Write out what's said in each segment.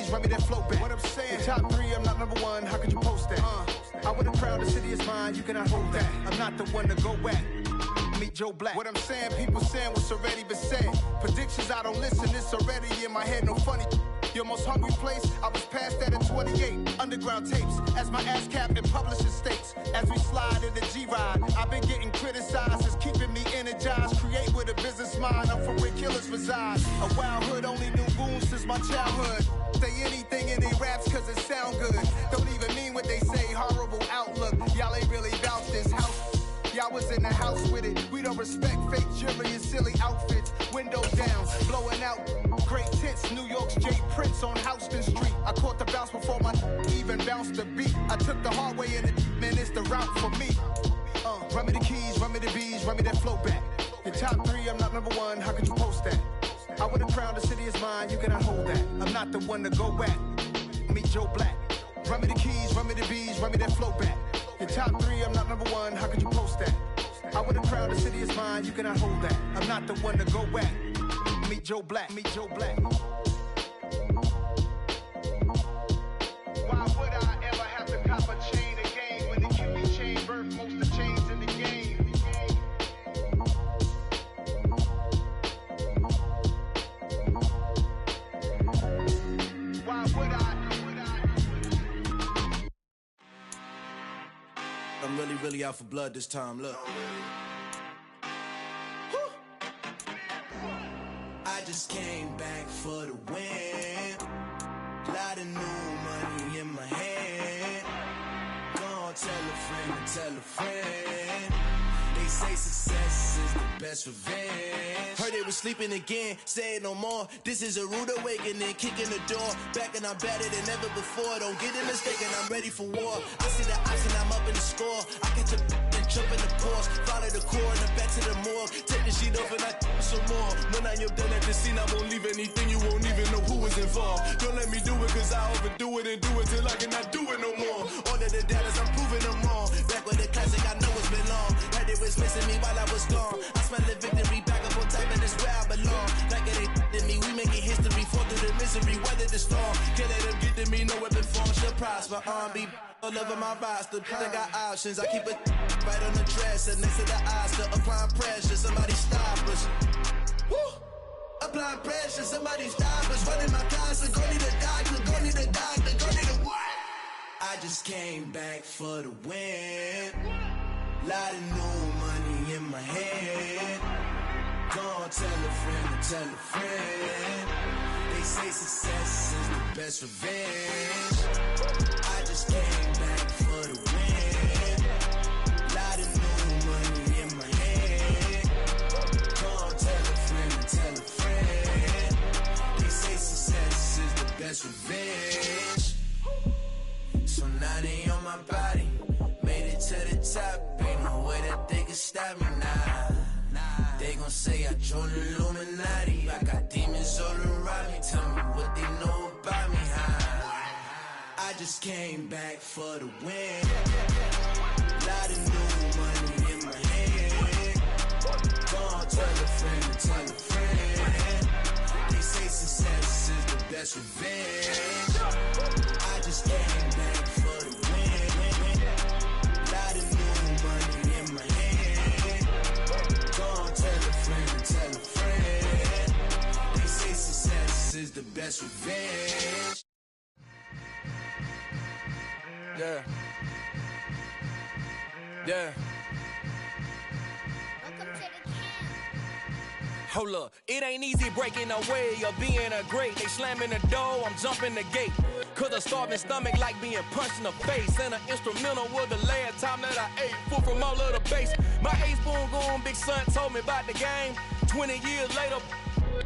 keys, run me that flow back. What I'm saying, top 3, I'm not number 1, how could you post that? I would've crowned the city is mine, you cannot hold that. I'm not the one to go at. Meet Joe Black. What I'm saying, people saying what's already been said. Predictions, I don't listen, it's already in my head, no funny. Your most hungry place, I was past that at 28. Underground tapes, as my ass cap in publishing states. As we slide in the G-Ride, I've been getting criticized, it's keeping me energized. Create with a business mind, I'm from where killers reside. A wild hood, only knew goons since my childhood. Say anything in they raps cause it sound good. Don't even mean what they say, horrible outlook. Y'all ain't really about this house. Y'all was in the house with it. We don't respect fake jewelry and silly outfits. Windows down, blowing out great tits. New York's J. Prince on Houston Street. I caught the bounce before my even bounced the beat. I took the hard way in it, man, it's the route for me. Run me the keys, run me the bees, run me that flow back. Your top 3, I'm not number 1, how could you post that? I would've crowned the city is mine, you cannot hold that. I'm not the one to go at. Meet Joe Black. Run me the keys, run me the bees, run me that flow back. Your top 3, I'm not number 1, how could you post that? I would've crowned the city is mine, you cannot hold that. I'm not the one to go at. Meet Joe Black, meet Joe Black. Why would I ever have to cop a chain again when the QB chain birthed most of the chains in the game? Why would I? I'm really out for blood this time, look. I just came back for the win. Lot of new money in my hand. Gonna tell a friend and tell a friend. They say success is the best revenge. Heard they was sleeping again, say it no more. This is a rude awakening, kicking the door. Back and I'm better than ever before. Don't get it mistaken, I'm ready for war. I see the option, I'm up in the score. I catch a and jump in the course. Follow the core and the back to the morgue. Take the sheet off and I some more. When I am done at the scene, I won't leave anything. You won't even know who was involved. Don't let me do it cause I overdo it and do it till I cannot do it no more. All of the doubters, I'm proving them wrong. Back with the classic, I know it's been long. Heard it was missing me while I was gone. I smell the victory back up on top and it's where I belong. Like it ain't to me, we making history. Fall through the misery, weather the storm. Can't let them get to me, no weapon form should prosper. Be all over my roster, I got options. I keep it right on the dresser, next to the Oscar. Applying pressure, somebody stop us. Woo! Applying pressure, somebody stop us. Running my closet, go need a doctor, go need a doctor, go need a what? I just came back for the win. Lot of new money in my head. Gonna tell a friend and tell a friend. They say success is the best revenge. I just came back for the win. Lot of new money in my head. Gonna tell a friend and tell a friend. They say success is the best revenge. So now they on my body. Made it to the top, ain't no way that they can stop me now. They gon' say I joined the Illuminati. I got demons all around me. Tell me what they know about me, huh? I just came back for the win. Lot of new money in my hand. Gonna tell a friend and tell a friend. They say success is the best revenge. I just came back for the win. Lot of new money in my hand. Gonna tell a friend and tell a friend. They say success is the best revenge. Yeah. Yeah. Hold up, it ain't easy breaking away or being a great. They slamming the door, I'm jumping the gate. Cause a starving stomach like being punched in the face. And an instrumental was the last time that I ate. Food from all of the base. My ace boom goon, big son told me about the game. 20 years later,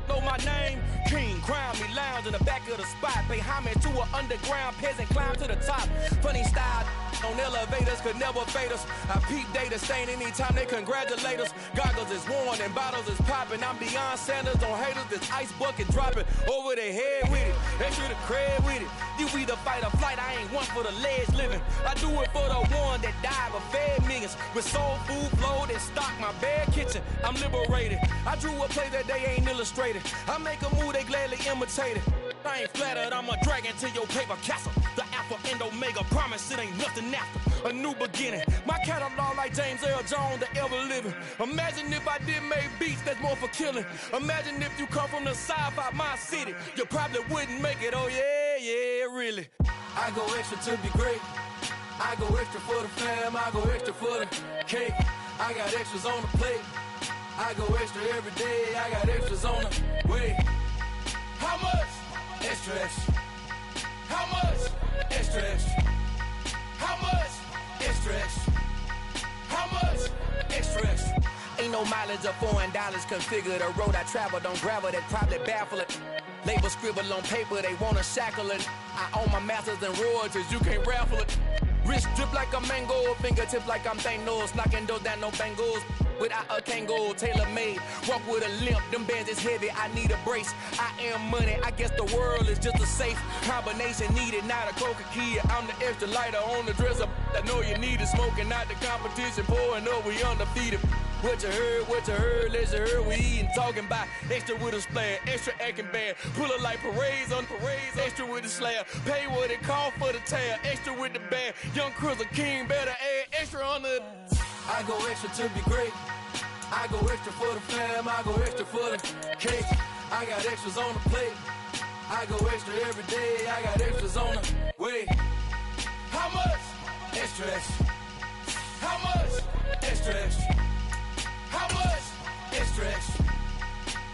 know my name. King, crown me, lounge in the back of the spot. Pay homage to an underground peasant, climb to the top. Funny style on elevators could never fade us. I peep data stain anytime they congratulate us. Goggles is worn and bottles is popping. I'm beyond Sanders on haters, this ice bucket dropping over their head with it. Extra the cred with it. You either fight or flight, I ain't one for the ledge living. I do it for the one that died but fed millions. With soul food flowed and stocked my bad kitchen. I'm liberated. I drew a play that they ain't illustrated. I make a move, they gladly imitate it. I ain't flattered, I'm a dragon to your paper castle. The alpha and omega, promise it ain't nothing after. A new beginning, my catalog like James Earl Jones, the ever living. Imagine if I did make beats that's more for killing. Imagine if you come from the sci-fi, my city. You probably wouldn't make it, oh yeah, really. I go extra to be great. I go extra for the fam, I go extra for the cake. I got extras on the plate. I go extra every day, I got extras on the way. How much? Extra, extra. How much? Extra, extra. How much? Extra, extra. How much? Extra, extra. Ain't no mileage of $4 configure the road I travel. Don't gravel, that probably baffle it. Label scribble on paper, they wanna shackle it. I own my masters and royalties, you can't raffle it. Wrist drip like a mango, fingertips like I'm Thanos. Knocking doors down, no bangles. Without a Kango, tailor-made. Walk with a limp, them bands is heavy, I need a brace. I am money, I guess the world is just a safe combination needed, not a coca-key. I'm the extra lighter on the dresser. I know you need it, smoking out the competition, pouring up, we undefeated. What you heard, let's hear we eating, talking about extra with a splash, extra acting bad, pull it like parades on parades, extra with the slab, pay what it cost for the tab, extra with the bag, young Chris a king, better add extra on the. I go extra to be great, I go extra for the fam, I go extra for the cake, I got extras on the plate, I go extra every day, I got extras on the way. How much? Extra, extra. How much? Extra, extra. How much? Extra, extra.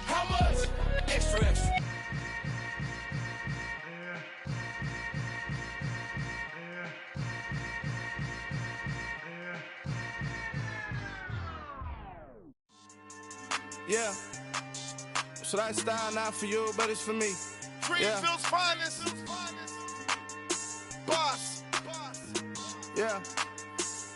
How much? Extra, extra. Yeah. So that style not for you, but it's for me. Greenfield's finest. Boss. Yeah.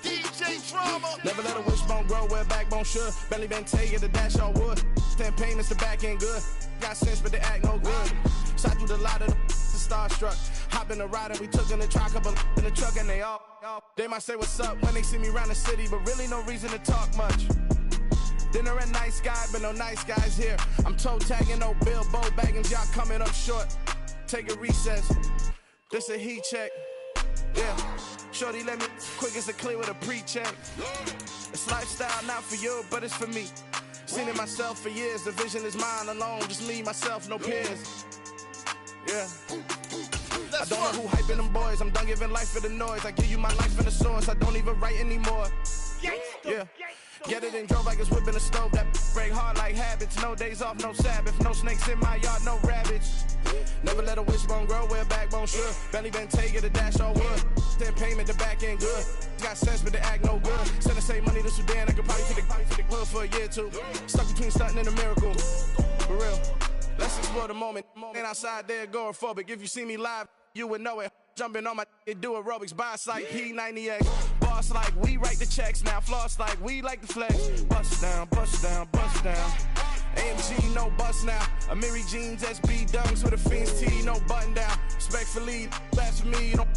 DJ Drama. Never let a wishbone grow where backbone should. Belly been take it, the dash all wood. 10 payments, the back end good. Got sense, but they act no good. Shot through the lot of the starstruck. Hop in the ride and we took in the truck, couple in the truck and they all. They might say what's up when they see me around the city, but really no reason to talk much. Dinner at nice guy, but no nice guys here. I'm toe tagging, no Bilbo Baggins, y'all coming up short. Take a recess. This a heat check. Yeah. Shorty let me quick as a clear with a pre-check. It's lifestyle not for you, but it's for me. Seen it myself for years. The vision is mine alone. Just me, myself, no peers. Yeah. I don't know who hyping them boys. I'm done giving life for the noise. I give you my life in the source. I don't even write anymore. Yeah. Get it and drove like it's whipping a stove. That break hard like habits. No days off, no Sabbath. No snakes in my yard, no rabbits. Never let a wishbone grow where backbone should. Belly been take it, the dash all wood. 10 payment, the back end good. Got sense, but they act no good. Send the same money to Sudan. I could probably take the hood for a year or two. Stuck between stunting and a miracle. For real. Let's explore the moment. Ain't outside there agoraphobic. If you see me live, you would know it. Jumping on my do aerobics, boss like P90X. Boss like we write the checks now. Floss like we like the flex. Bust down, bust down, bust down. AMG, no bust now. Amiri jeans, SB dunks with a Fiends T, no button down. Respectfully, blasphemy, you don't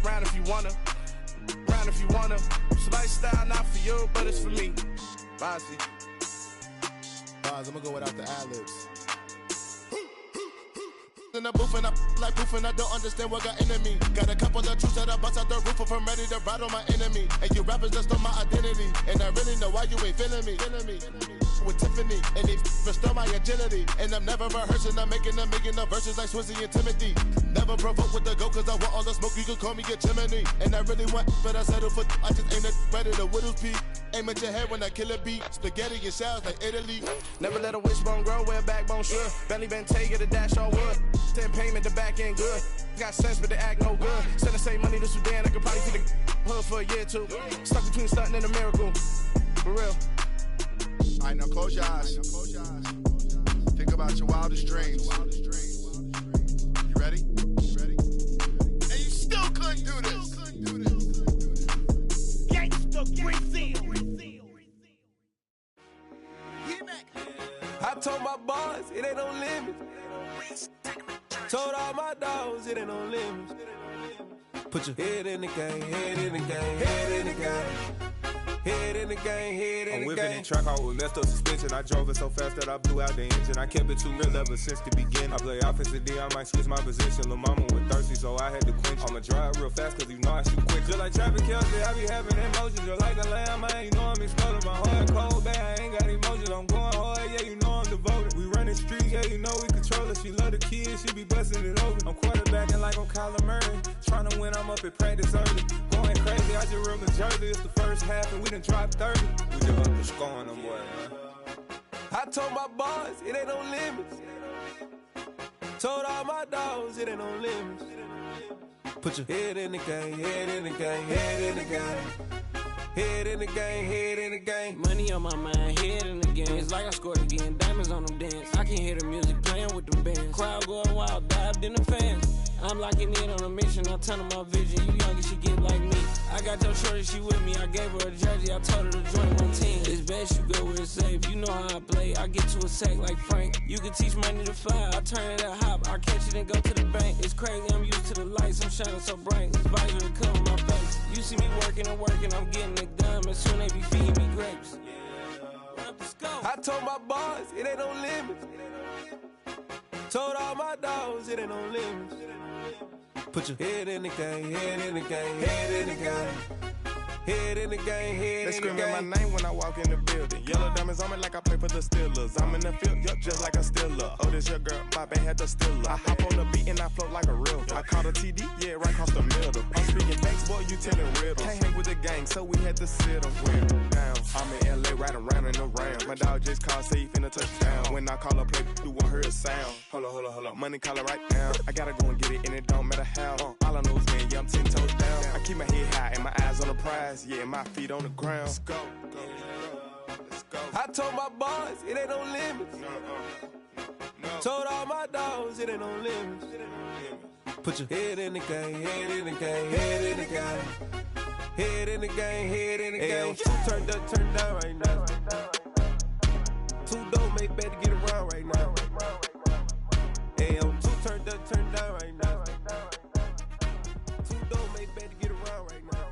round if you wanna. Round if you wanna. It's lifestyle not for you, but it's for me. Bossy. Bars, I'm gonna go without the ad-libs. In the booth and I like proof and I don't understand what got into me. Got a couple of truths that I bust out the roof if I'm ready to ride on my enemy. And you rappers just on my identity. And I really know why you ain't feeling me. With Tiffany and they restore my agility. And I'm never rehearsing, I'm making a million of verses like Swizzy and Timothy. Never provoke with the go cause I want all the smoke, you can call me a chimney. And I really want, but I settle for I just ain't ready to Widow's Peak. Aim at your head when I kill a beat. Spaghetti and shells like Italy. Never let a wishbone grow where backbone should. Belly been take it, the dash all wood. 10 payment, the back end good. Got sense, but they act no good. Send the same money to Sudan, I could probably take the hood for a year or two. Stuck between stunting and a miracle. For real. Alright, now close your eyes. Think about your wildest dreams. You ready? And you still couldn't do this. Gangsta Brazil. I told my boys it ain't no limits. Told all my dogs it ain't no limits. Put your head in the game, head in the game, head in the game. Head in the game, head in the game. I'm whipping the track out with messed up suspension. I drove it so fast that I blew out the engine. I kept it too real ever since the beginning. I play offensive D, I might switch my position. Lil' mama was thirsty, so I had to quench. I'ma drive real fast, cause you know I shoot quick. Just like traffic Kelsey, I be having emotions. Just like a lamb, I ain't know I'm exploding. My heart cold, bad, I ain't got emotions. I'm going hard, yeah, you know I'm devoted. We run the streets, yeah, you know we control it. She love the kids, she be busting it over. I'm quarterbacking like I'm Kyler Murray. Trying to win, I'm up at practice early. Going crazy, I just real the jersey. It's the first half and we done dropped 30. We just up to scoring them, boy, man. I told my boys, it ain't no limits. Told all my dogs, it ain't no limits. Put your head in the game, head in the game, head in the game. Head in the game, head in the game. Money on my mind, head in the game. It's like I scored again, diamonds on them dance. I can hear the music playing with them bands. Crowd going wild, dived in the fans. I'm locking in on a mission, I'm turning my vision. You young and she get like me. I got your shorty, she with me. I gave her a jersey, I told her to join my team. It's best you go where it's safe. You know how I play, I get to a sack like Frank. You can teach money to fly, I turn it at hop. I catch it and go to the bank. It's crazy, I'm used to the lights, I'm shining so bright. This visor to cover my face. You see me working and working, I'm getting it done. And soon they be feeding me grapes. I told my boys, it ain't no limits. Told all my dogs, it ain't no limits. Put your head in the game, head in the game, head in the game. Head in the game, head in the game. They screaming my name when I walk in the building. Yellow diamonds on me like I play for the Steelers. I'm in the field, yup, just like a Steeler. Oh, this your girl, my band had the Steeler. I hop on the beat and I float like a river. I caught a TD, yeah, right across the middle. I'm speaking thanks, boy, you telling riddles. Can't hang with the gang, so we had to sit them down. I'm in LA, riding round and around. My dog just called, say he finna touchdown. When I call a play, you won't hear a sound. Hold up, money call it right now. I gotta go and get it, and it don't matter how. All I know is when, yeah, I'm 10 toes down. I keep my head high and my eyes on the prize. Yeah, my feet on the ground. Let's go. Let's go. I told my boys, it ain't no limits. No. Told all my dogs, it ain't no limits. Put your head in the game, head in the game, head in the game. Head in the game, head in the game. Turned up, turned down right now. Two dope make better get around right now. Hey, I'm two turned up, turned down right now. Two dope make better get around right now.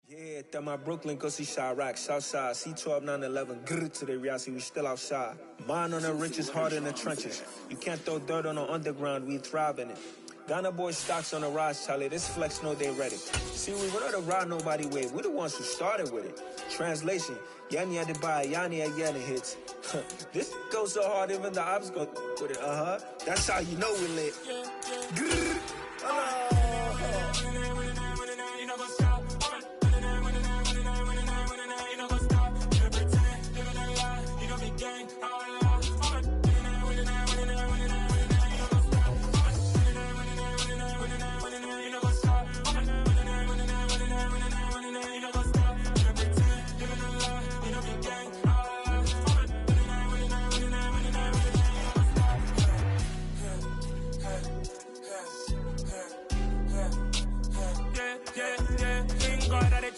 Yeah, that my Brooklyn, go see Chirac, Southside, C12, 911, grrr to the reality, we still outside. Mine on the riches, hard in the trenches. You can't throw dirt on the underground, we thrive in it. Ghana boys stocks on the rise, Charlie, this flex know they ready. See, we were not ride nobody with, we the ones who started with it. Translation, Yanni had to buy, Yanni had getting hits. This goes so hard, even the ops go with it, That's how you know we lit. Grrr,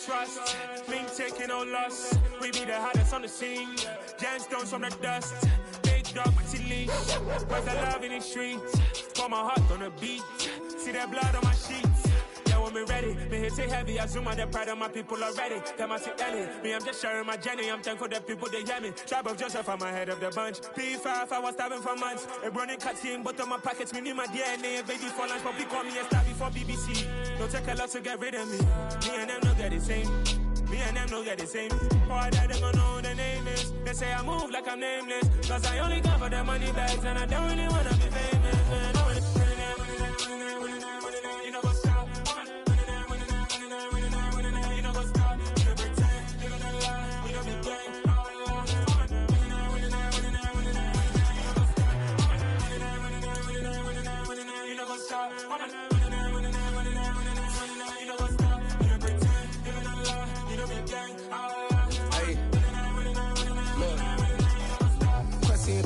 trust, me taking no loss. We be the hottest on the scene. Gemstones from the dust. Big dog with your leash. Where's the love in the streets? Pour my heart on the beat. See that blood on my sheets. Yeah, when we ready, me hit it heavy. I zoom on the pride of my people already. Them I see Ellie. Me, I'm just sharing my journey. I'm thankful that people they hear me. Tribe of Joseph, I'm ahead of the bunch. P5, I was starving for months. A running cutscene, but on my pockets, me need my DNA. Baby for lunch, but we call me a star before BBC. Don't take a lot to get rid of me. Me and them no get the same. Me and them no get the same. Boy, that they gon' know who the name is. They say I move like I'm nameless. Cause I only come for the money bags and I don't really wanna be famous, man. You know what's up? You know what's up? You pretend, you gonna lie. We don't be gang. You know what's up?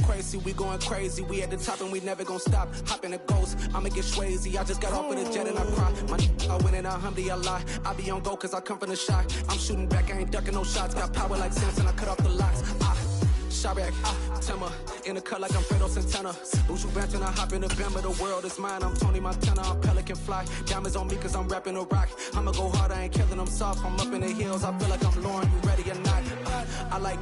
Crazy, we going crazy. We at the top and we never gon' stop. Hop in a ghost, I'ma get swayzy. I just got off of the jet and I cry. My I win in alhamdulillah. I be on go cause I come from the shot. I'm shooting back, I ain't ducking no shots. Got power like Samson, I cut off the locks. Chirac, Timmer, in the cut like I'm Fredo Santana. Buju Banton, I hop in the Bama, the world is mine. I'm Tony Montana, I'm Pelican Fly. Diamonds on me cause I'm rapping a rock. I'ma go hard, I ain't killing them soft. I'm up in the hills, I feel like I'm Lauren, you ready or not? I like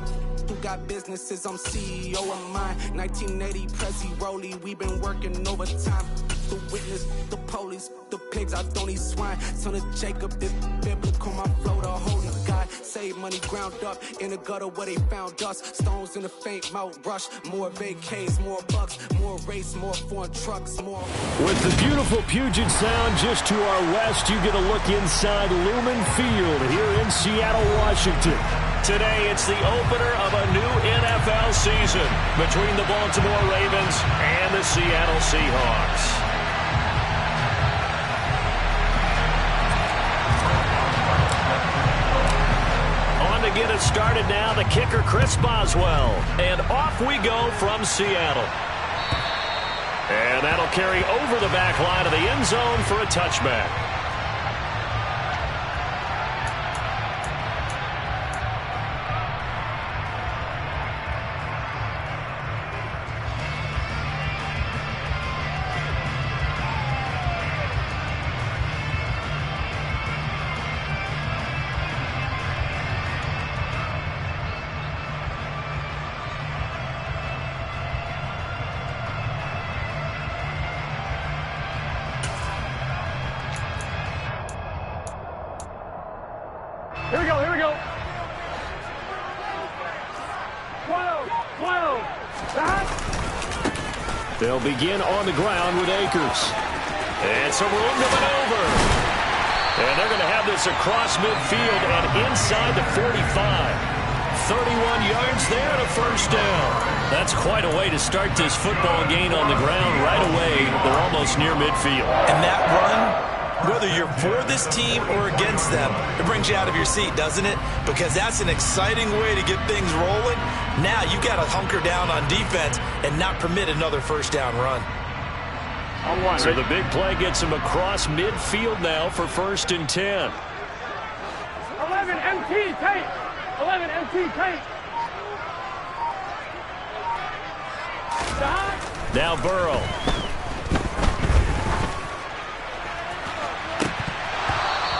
who got businesses, I'm CEO of mine. 1980, Prezi Rolly, we been working overtime. The witness, the police, the pigs, I don't eat swine. Son of Jacob, this biblical, my flow, the holy God. Save money ground up in the gutter where they found us. Stones in the faint mouth rush. More vacays, more bucks, more race, more foreign trucks, more. With the beautiful Puget Sound just to our west, you get a look inside Lumen Field here in Seattle, Washington. Today, it's the opener of a new NFL season between the Baltimore Ravens and the Seattle Seahawks. To get it started now, the kicker, Chris Boswell. And off we go from Seattle. And that'll carry over the back line of the end zone for a touchback. Here we go. 12. They'll begin on the ground with Akers. And some room to maneuver. And they're going to have this across midfield and inside the 45. 31 yards there and a first down. That's quite a way to start this football game on the ground right away. They're almost near midfield. And that run, whether you're for this team or against them, it brings you out of your seat, doesn't it? Because that's an exciting way to get things rolling. Now you got to hunker down on defense and not permit another first down run. So the big play gets him across midfield now for 1st and 10. 11 MT tape. 11 MT tape. Now Burrow.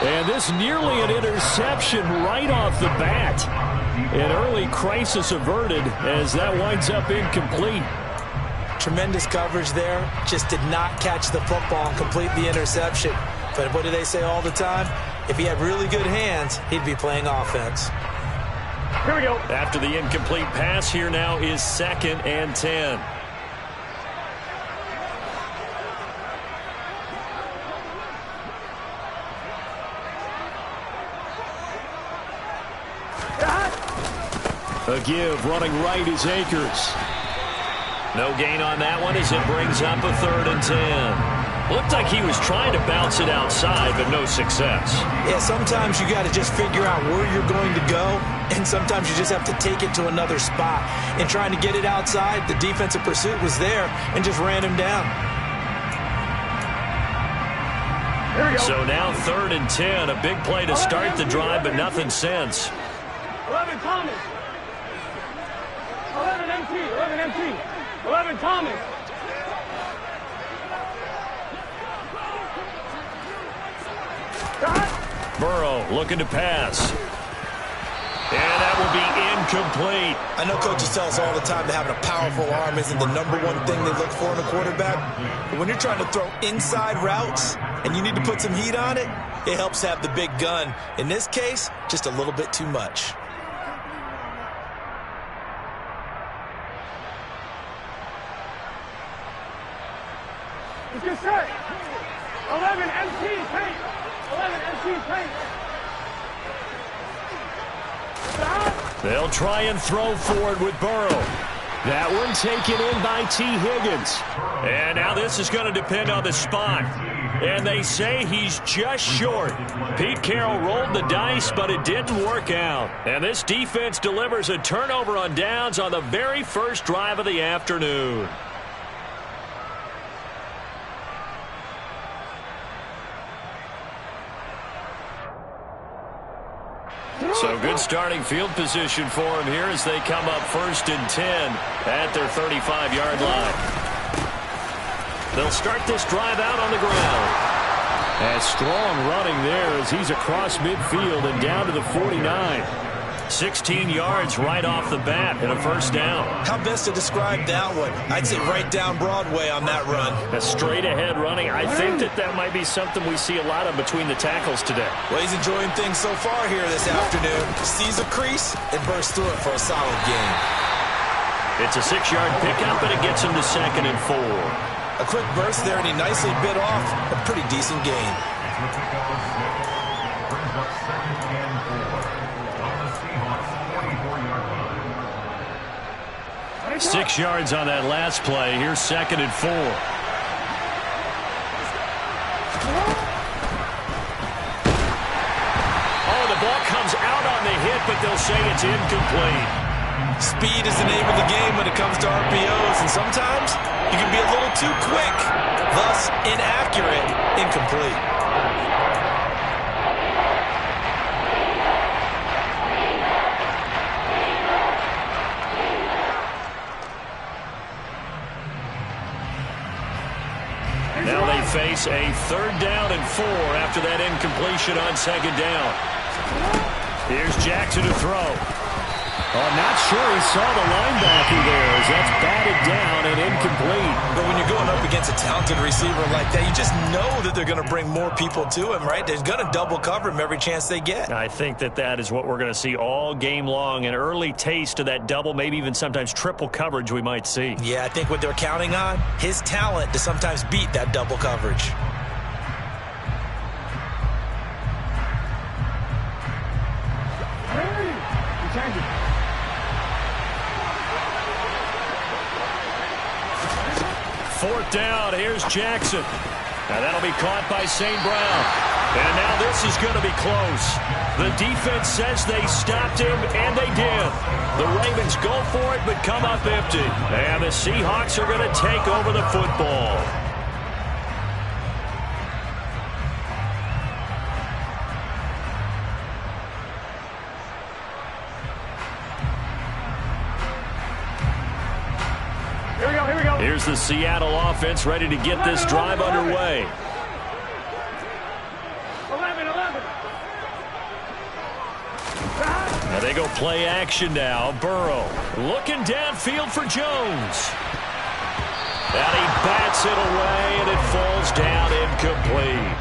And this nearly an interception right off the bat. An early crisis averted as that winds up incomplete. Tremendous coverage there. Just did not catch the football and complete the interception. But what do they say all the time? If he had really good hands, he'd be playing offense. Here we go. After the incomplete pass, here now is 2nd and 10. A give, running right is Akers. No gain on that one as it brings up a 3rd and 10. Looked like he was trying to bounce it outside, but no success. Yeah, sometimes you got to just figure out where you're going to go, and sometimes you just have to take it to another spot. In trying to get it outside, the defensive pursuit was there and just ran him down. Here we go. So now 3rd and 10, a big play to start the drive, but nothing since. 11 Thomas. 11 MT. 11 MT. 11 Thomas. Burrow looking to pass. And that will be incomplete. I know coaches tell us all the time that having a powerful arm isn't the #1 thing they look for in a quarterback. But when you're trying to throw inside routes and you need to put some heat on it, it helps have the big gun. In this case, just a little bit too much. Get set. 11 MT paint. 11 MT paint. They'll try and throw forward with Burrow. That one taken in by T. Higgins. And now this is going to depend on the spot. And they say he's just short. Pete Carroll rolled the dice, but it didn't work out. And this defense delivers a turnover on downs on the very first drive of the afternoon. So good Good starting field position for him here as they come up 1st and 10 at their 35-yard line. They'll start this drive out on the ground. And strong running there as he's across midfield and down to the 49. 16 yards right off the bat and a 1st down. How best to describe that one? I'd say right down Broadway on that run. A straight ahead running. I think that might be something we see a lot of between the tackles today. Well, he's enjoying things so far here this afternoon. Sees a crease and bursts through it for a solid gain. It's a 6-yard pickup, and it gets him to 2nd and 4. A quick burst there, and he nicely bit off a pretty decent gain. 6 yards on that last play. Here's 2nd and 4. Oh, the ball comes out on the hit, but they'll say it's incomplete. Speed is the name of the game when it comes to RPOs, and sometimes you can be a little too quick, thus inaccurate, incomplete. Now they face a 3rd down and 4 after that incompletion on 2nd down. Here's Jackson to throw. I'm not sure he saw the linebacker there as that's batted down and incomplete. But when you're going up against a talented receiver like that, you just know that they're going to bring more people to him, right? They're going to double cover him every chance they get. I think that is what we're going to see all game long. An early taste of that double, maybe even sometimes triple coverage we might see. Yeah, I think what they're counting on, his talent to sometimes beat that double coverage. Fourth down, here's Jackson. Now that'll be caught by St. Brown. And now this is going to be close. The defense says they stopped him, and they did. The Ravens go for it, but come up empty. And the Seahawks are going to take over the football. Here's the Seattle offense ready to get this drive underway. 11. Now they go play action now. Burrow looking downfield for Jones. And he bats it away, and it falls down incomplete.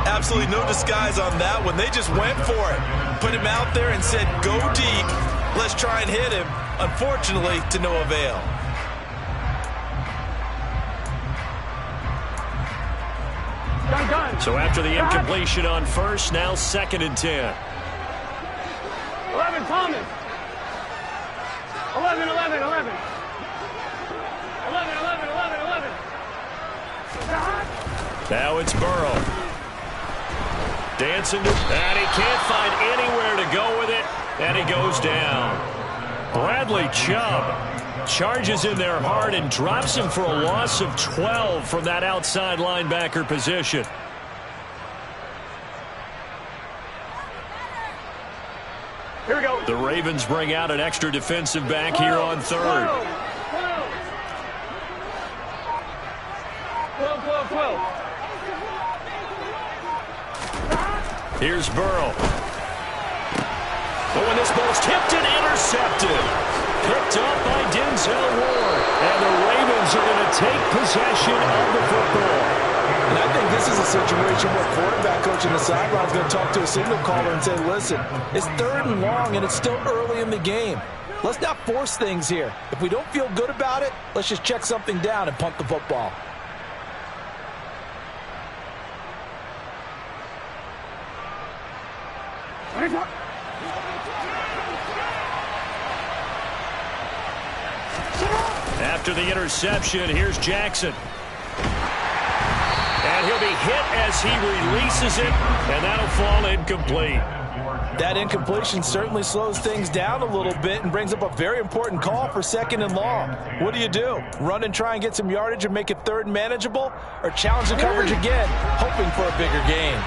Absolutely no disguise on that one. They just went for it. Put him out there and said, go deep. Let's try and hit him. Unfortunately, to no avail. So after the incompletion on 1st, now 2nd and 10. 11, Thomas. 11. 11. Now it's Burrow. Dancing to, and he can't find anywhere to go with it, and he goes down. Bradley Chubb charges in there hard and drops him for a loss of 12 from that outside linebacker position. Here we go. The Ravens bring out an extra defensive back here on 3rd. 12. Here's Burrow. But when this ball's tipped and intercepted. Picked up by Denzel Ward. And the Ravens are going to take possession of the football. And I think this is a situation where quarterback coach in the sideline is going to talk to a signal caller and say, listen, it's 3rd and long and it's still early in the game. Let's not force things here. If we don't feel good about it, let's just check something down and punt the football. After the interception, here's Jackson. And he'll be hit as he releases it, and that'll fall incomplete. That incompletion certainly slows things down a little bit and brings up a very important call for 2nd and long. What do? Run and try and get some yardage and make it 3rd and manageable, or challenge the coverage again, hoping for a bigger gain?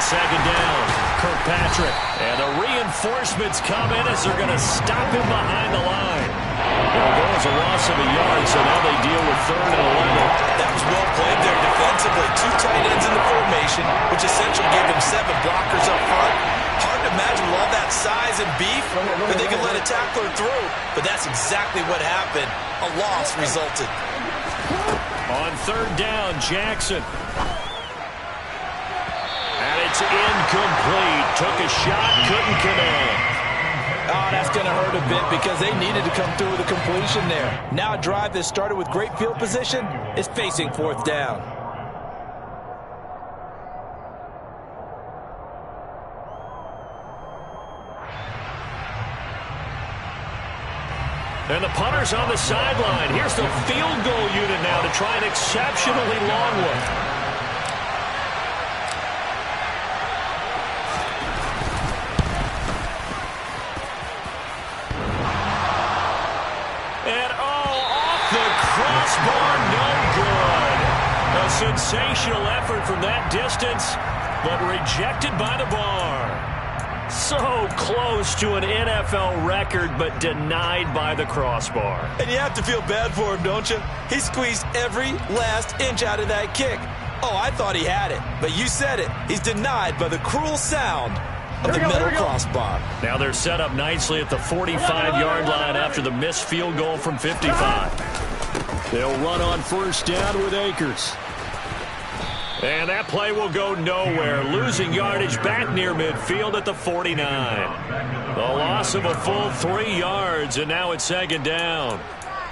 second down. Kirkpatrick. And the reinforcements come in as they're going to stop him behind the line. It'll go as a loss of a yard, so now they deal with 3rd and 11. That was well played there defensively. 2 tight ends in the formation, which essentially gave them 7 blockers up front. Hard to imagine with all that size and beef that they could let a tackler through. But that's exactly what happened. A loss resulted. On 3rd down, Jackson. And it's incomplete. Took a shot, couldn't connect. Oh, that's going to hurt a bit because they needed to come through with a completion there. Now a drive that started with great field position is facing 4th down. And the punter's on the sideline. Here's the field goal unit now to try an exceptionally long one. And off the crossbar, no good. A sensational effort from that distance, but rejected by the bar. So close to an NFL record, but denied by the crossbar. And you have to feel bad for him, don't you? He squeezed every last inch out of that kick. Oh, I thought he had it, but you said it. He's denied by the cruel sound of the middle crossbar. Now they're set up nicely at the 45-yard line after the missed field goal from 55. They'll run on 1st down with Akers. And that play will go nowhere, losing yardage back near midfield at the 49. The loss of a full 3 yards, and now it's 2nd down.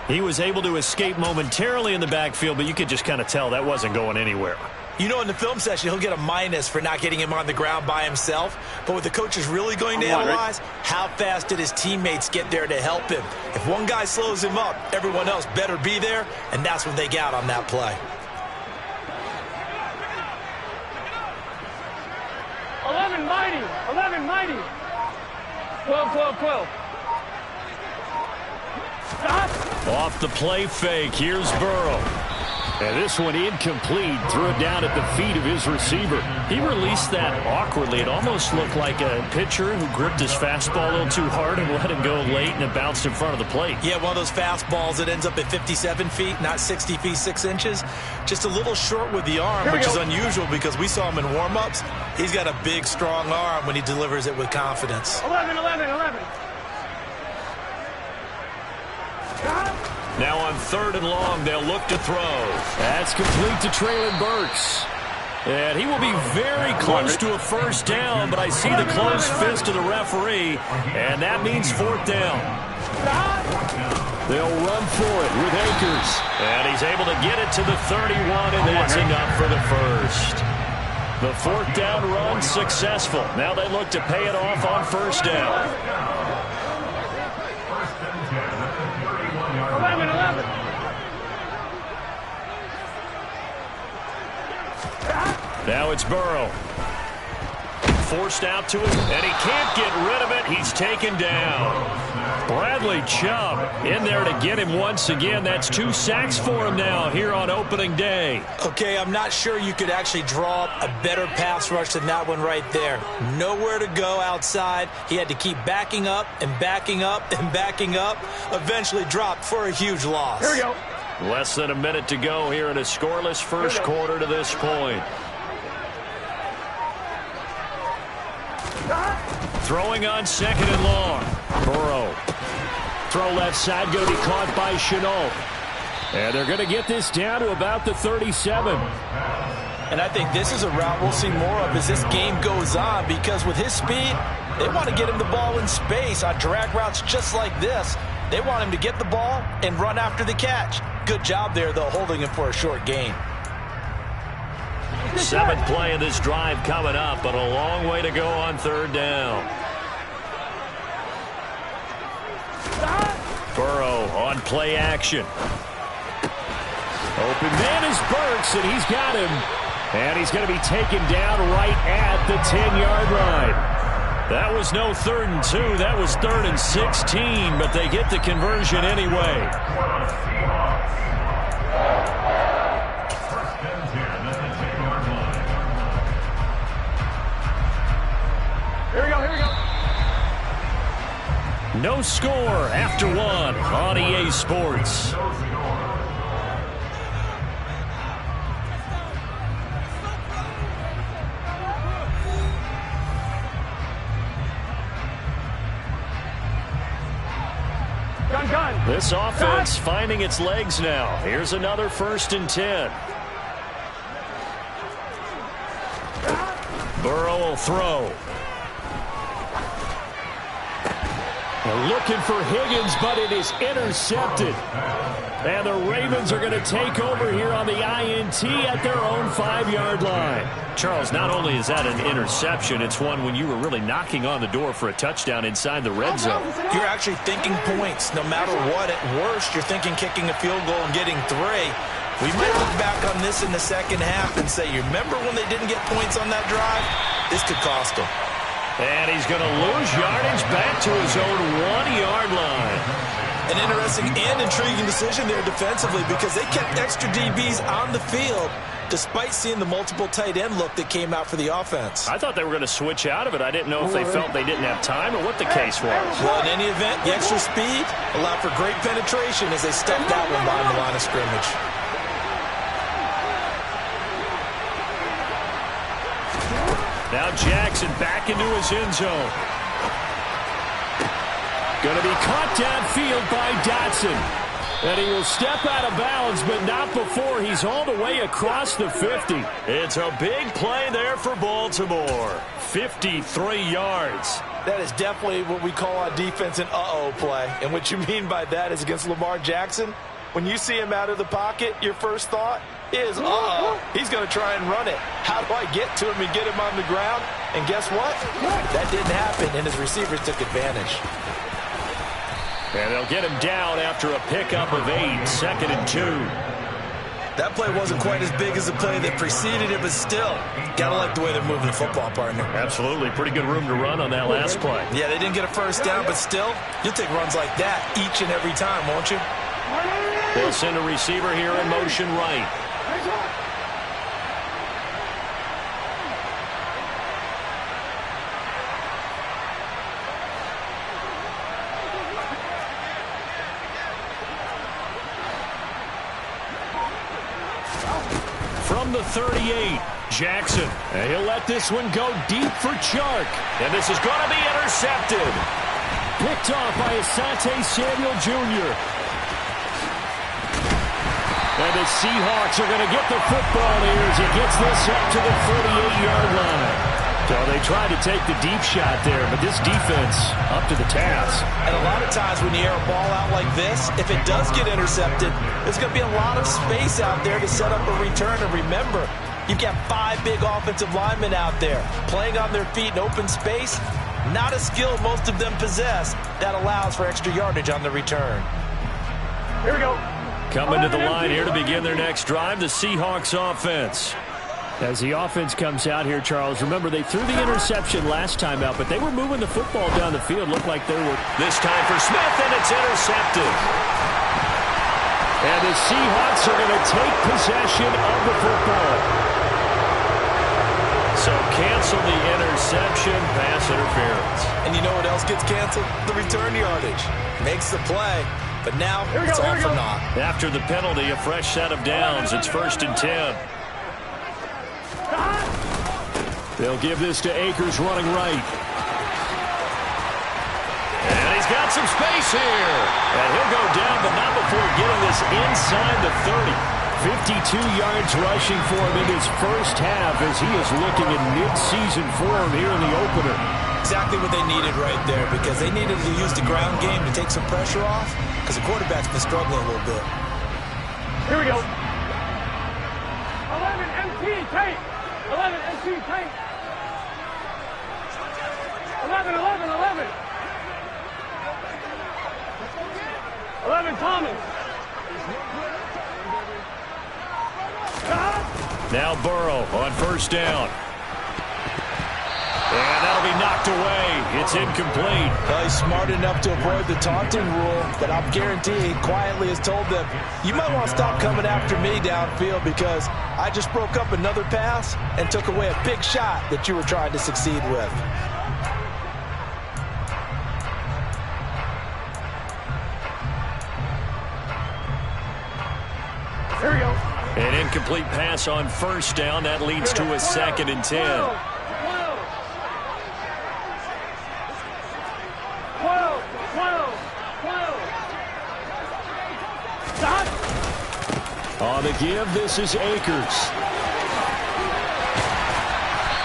He was able to escape momentarily in the backfield, but you could just kind of tell that wasn't going anywhere. You know, in the film session, he'll get a minus for not getting him on the ground by himself. But what the coach is really going to analyze, how fast did his teammates get there to help him? If one guy slows him up, everyone else better be there, and that's when they got on that play. 11 mighty, 11 mighty. 12, 12, 12. Stop. Off the play fake, here's Burrow. And this one incomplete, threw it down at the feet of his receiver. He released that awkwardly. It almost looked like a pitcher who gripped his fastball a little too hard and let him go late, and it bounced in front of the plate. Yeah, one of those fastballs that ends up at 57 feet, not 60 feet, 6 inches. Just a little short with the arm, which is unusual because we saw him in warm-ups. He's got a big, strong arm when he delivers it with confidence. 11, 11, 11. Now on 3rd and long, they'll look to throw. That's complete to Traylon Burks. And he will be very close to a 1st down, but I see the closed fist of the referee, and that means 4th down. They'll run for it with Akers. And he's able to get it to the 31, and that's enough for the 1st. The 4th down run successful. Now they look to pay it off on 1st down. 11, 11. Now it's Burrow. Forced out to him, and he can't get rid of it. He's taken down. Bradley Chubb in there to get him once again. That's 2 sacks for him now here on opening day. Okay, I'm not sure you could actually draw up a better pass rush than that one right there. Nowhere to go outside. He had to keep backing up and backing up and backing up. Eventually dropped for a huge loss. Here we go. Less than a minute to go here in a scoreless first quarter to this point. Throwing on 2nd and long. Burrow. Throw left side, going to be caught by Shenault. And they're going to get this down to about the 37. And I think this is a route we'll see more of as this game goes on, because with his speed, they want to get him the ball in space on drag routes just like this. They want him to get the ball and run after the catch. Good job there, though, holding him for a short gain. 7th play of this drive coming up, but a long way to go on 3rd down. Burrow on play action. Open man is Burks, and he's got him. And he's going to be taken down right at the 10-yard line. That was no 3rd and 2. That was 3rd and 16, but they get the conversion anyway. No score after one on EA Sports. This offense finding its legs now. Here's another 1st and 10. Burrow will throw. They're looking for Higgins, but it is intercepted. And the Ravens are going to take over here on the INT at their own 5-yard line. Charles, not only is that an interception, it's one when you were really knocking on the door for a touchdown inside the red zone. You're actually thinking points. No matter what, at worst, you're thinking kicking a field goal and getting 3. We might look back on this in the second half and say, you remember when they didn't get points on that drive? This could cost them. And he's going to lose yardage back to his own 1-yard line. An interesting and intriguing decision there defensively because they kept extra DBs on the field despite seeing the multiple tight end look that came out for the offense. I thought they were going to switch out of it. I didn't know if they felt they didn't have time or what the case was. Well, in any event, the extra speed allowed for great penetration as they stuffed that one behind the line of scrimmage. Now Jackson back into his end zone. Going to be caught downfield by Dotson. And he will step out of bounds, but not before he's all the way across the 50. It's a big play there for Baltimore. 53 yards. That is definitely what we call on defense an uh-oh play. And what you mean by that is against Lamar Jackson, when you see him out of the pocket, your first thought is, uh-oh, he's going to try and run it. How do I get to him and get him on the ground? And guess what? That didn't happen, and his receivers took advantage. And they'll get him down after a pickup of 8, 2nd and 2. That play wasn't quite as big as the play that preceded it, but still, got to like the way they're moving the football, partner. Absolutely. Pretty good room to run on that last play. Yeah, they didn't get a first down, but still, you'll take runs like that each and every time, won't you? They'll send a receiver here in motion right. From the 38, Jackson. And he'll let this one go deep for Chark. And this is going to be intercepted. Picked off by Asante Samuel Jr. And the Seahawks are going to get the football here as he gets this up to the 48-yard line. So they tried to take the deep shot there, but this defense up to the task. And a lot of times when you air a ball out like this, if it does get intercepted, there's going to be a lot of space out there to set up a return. And remember, you've got 5 big offensive linemen out there playing on their feet in open space. Not a skill most of them possess that allows for extra yardage on the return. Here we go. Coming to the line here to begin their next drive, the Seahawks offense. As the offense comes out here, Charles, remember they threw the interception last time out, but they were moving the football down the field. Looked like they were. This time for Smith, and it's intercepted. And the Seahawks are going to take possession of the football. So cancel the interception, pass interference. And you know what else gets canceled? The return yardage. Makes the play. But now, it's all for naught. After the penalty, a fresh set of downs. It's 1st and 10. They'll give this to Akers running right. And he's got some space here. And he'll go down, but not before getting this inside the 30. 52 yards rushing for him in his first half as he is looking in mid-season form here in the opener. Exactly what they needed right there because they needed to use the ground game to take some pressure off because the quarterback's been struggling a little bit. Here we go. 11 MT tape. 11 MT tape. 11, 11, 11. 11 Thomas. Now Burrow on 1st down. And that'll be knocked away. It's incomplete. Well, he's smart enough to avoid the taunting rule, but I'm guaranteeing quietly has told them, you might want to stop coming after me downfield because I just broke up another pass and took away a big shot that you were trying to succeed with. incomplete pass on first down. That leads to a 2nd and 10. On the give, this is Akers.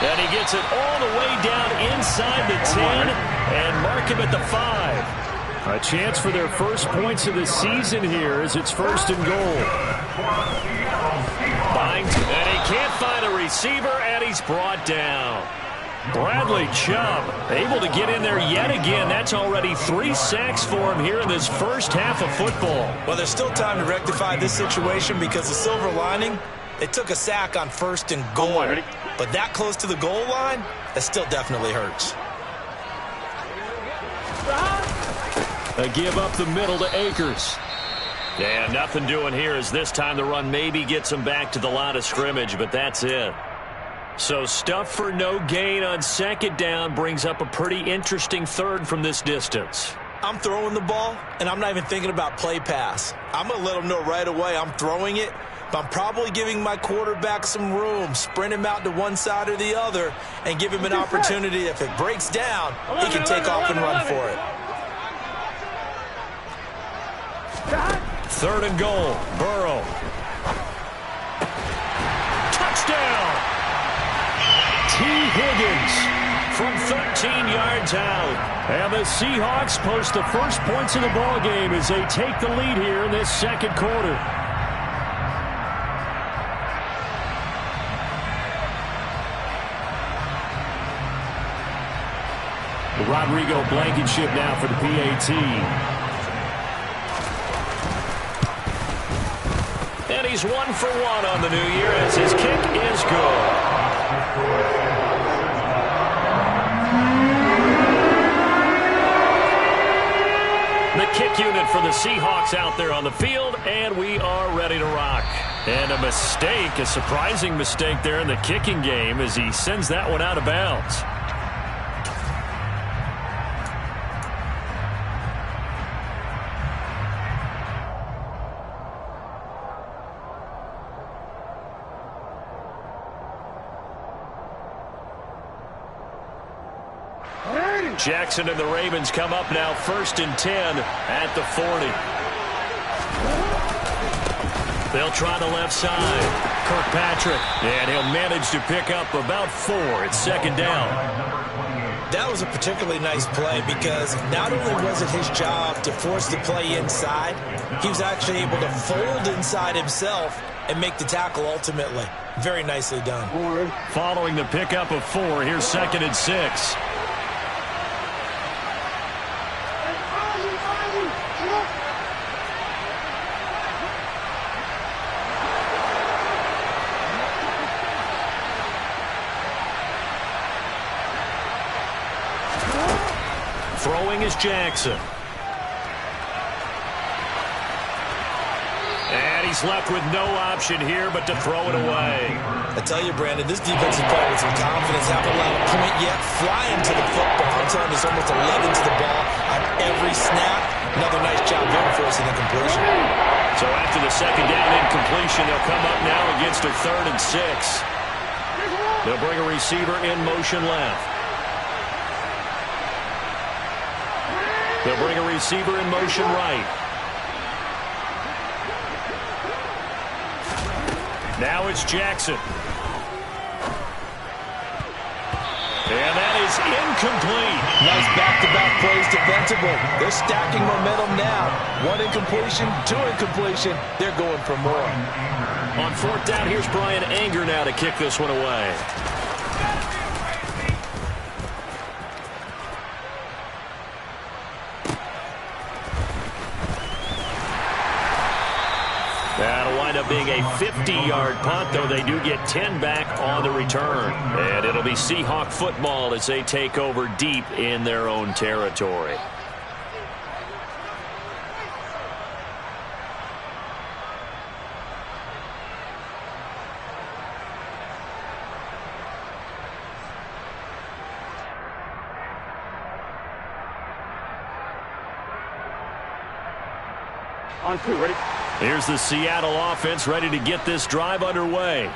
And he gets it all the way down inside the 10 and mark him at the 5. A chance for their first points of the season here as it's 1st and goal. Byington, and he can't find a receiver, and he's brought down. Bradley Chubb able to get in there yet again. That's already 3 sacks for him here in this first half of football. Well, there's still time to rectify this situation because the silver lining, they took a sack on 1st and goal. But that close to the goal line, that still definitely hurts. A give up the middle to Akers. And nothing doing here as this time the run maybe gets him back to the line of scrimmage, but that's it. So stuff for no gain on 2nd down brings up a pretty interesting 3rd from this distance. I'm throwing the ball, and I'm not even thinking about play pass. I'm going to let them know right away I'm throwing it, but I'm probably giving my quarterback some room, sprint him out to one side or the other, and give him an opportunity. If it breaks down, he can take off and run for it. 3rd and goal, Burrow. Touchdown! T. Higgins from 13 yards out. And the Seahawks post the first points of the ball game as they take the lead here in this 2nd quarter. Rodrigo Blankenship now for the PAT. And he's 1 for 1 on the new year as his kick is good. The kick unit for the Seahawks out there on the field, and we are ready to rock. And a mistake, a surprising mistake there in the kicking game as he sends that one out of bounds. Jackson and the Ravens come up now 1st and 10 at the 40. They'll try the left side. Kirkpatrick, and he'll manage to pick up about 4 at 2nd down. That was a particularly nice play because not only was it his job to force the play inside, he was actually able to fold inside himself and make the tackle ultimately. Very nicely done. Following the pickup of 4, here's 2nd and 6. Throwing is Jackson. And he's left with no option here but to throw it away. I tell you, Brandon, this defense is playing with some confidence. Haven't allowed a point yet. Flying to the football. I'm telling you, it's almost 11 to the ball on every snap. Another nice job there forcing the completion. So after the 2nd down incompletion, they'll come up now against a 3rd and 6. They'll bring a receiver in motion left. They'll bring a receiver in motion right. Now it's Jackson. And that is incomplete. Nice back-to-back plays defensively. They're stacking momentum now. 1 incompletion, 2 incompletion. They're going for more. On 4th down, here's Brian Anger now to kick this one away. That'll wind up being a 50-yard punt, though they do get 10 back on the return. And it'll be Seahawk football as they take over deep in their own territory. On 2, ready? Here's the Seattle offense ready to get this drive underway.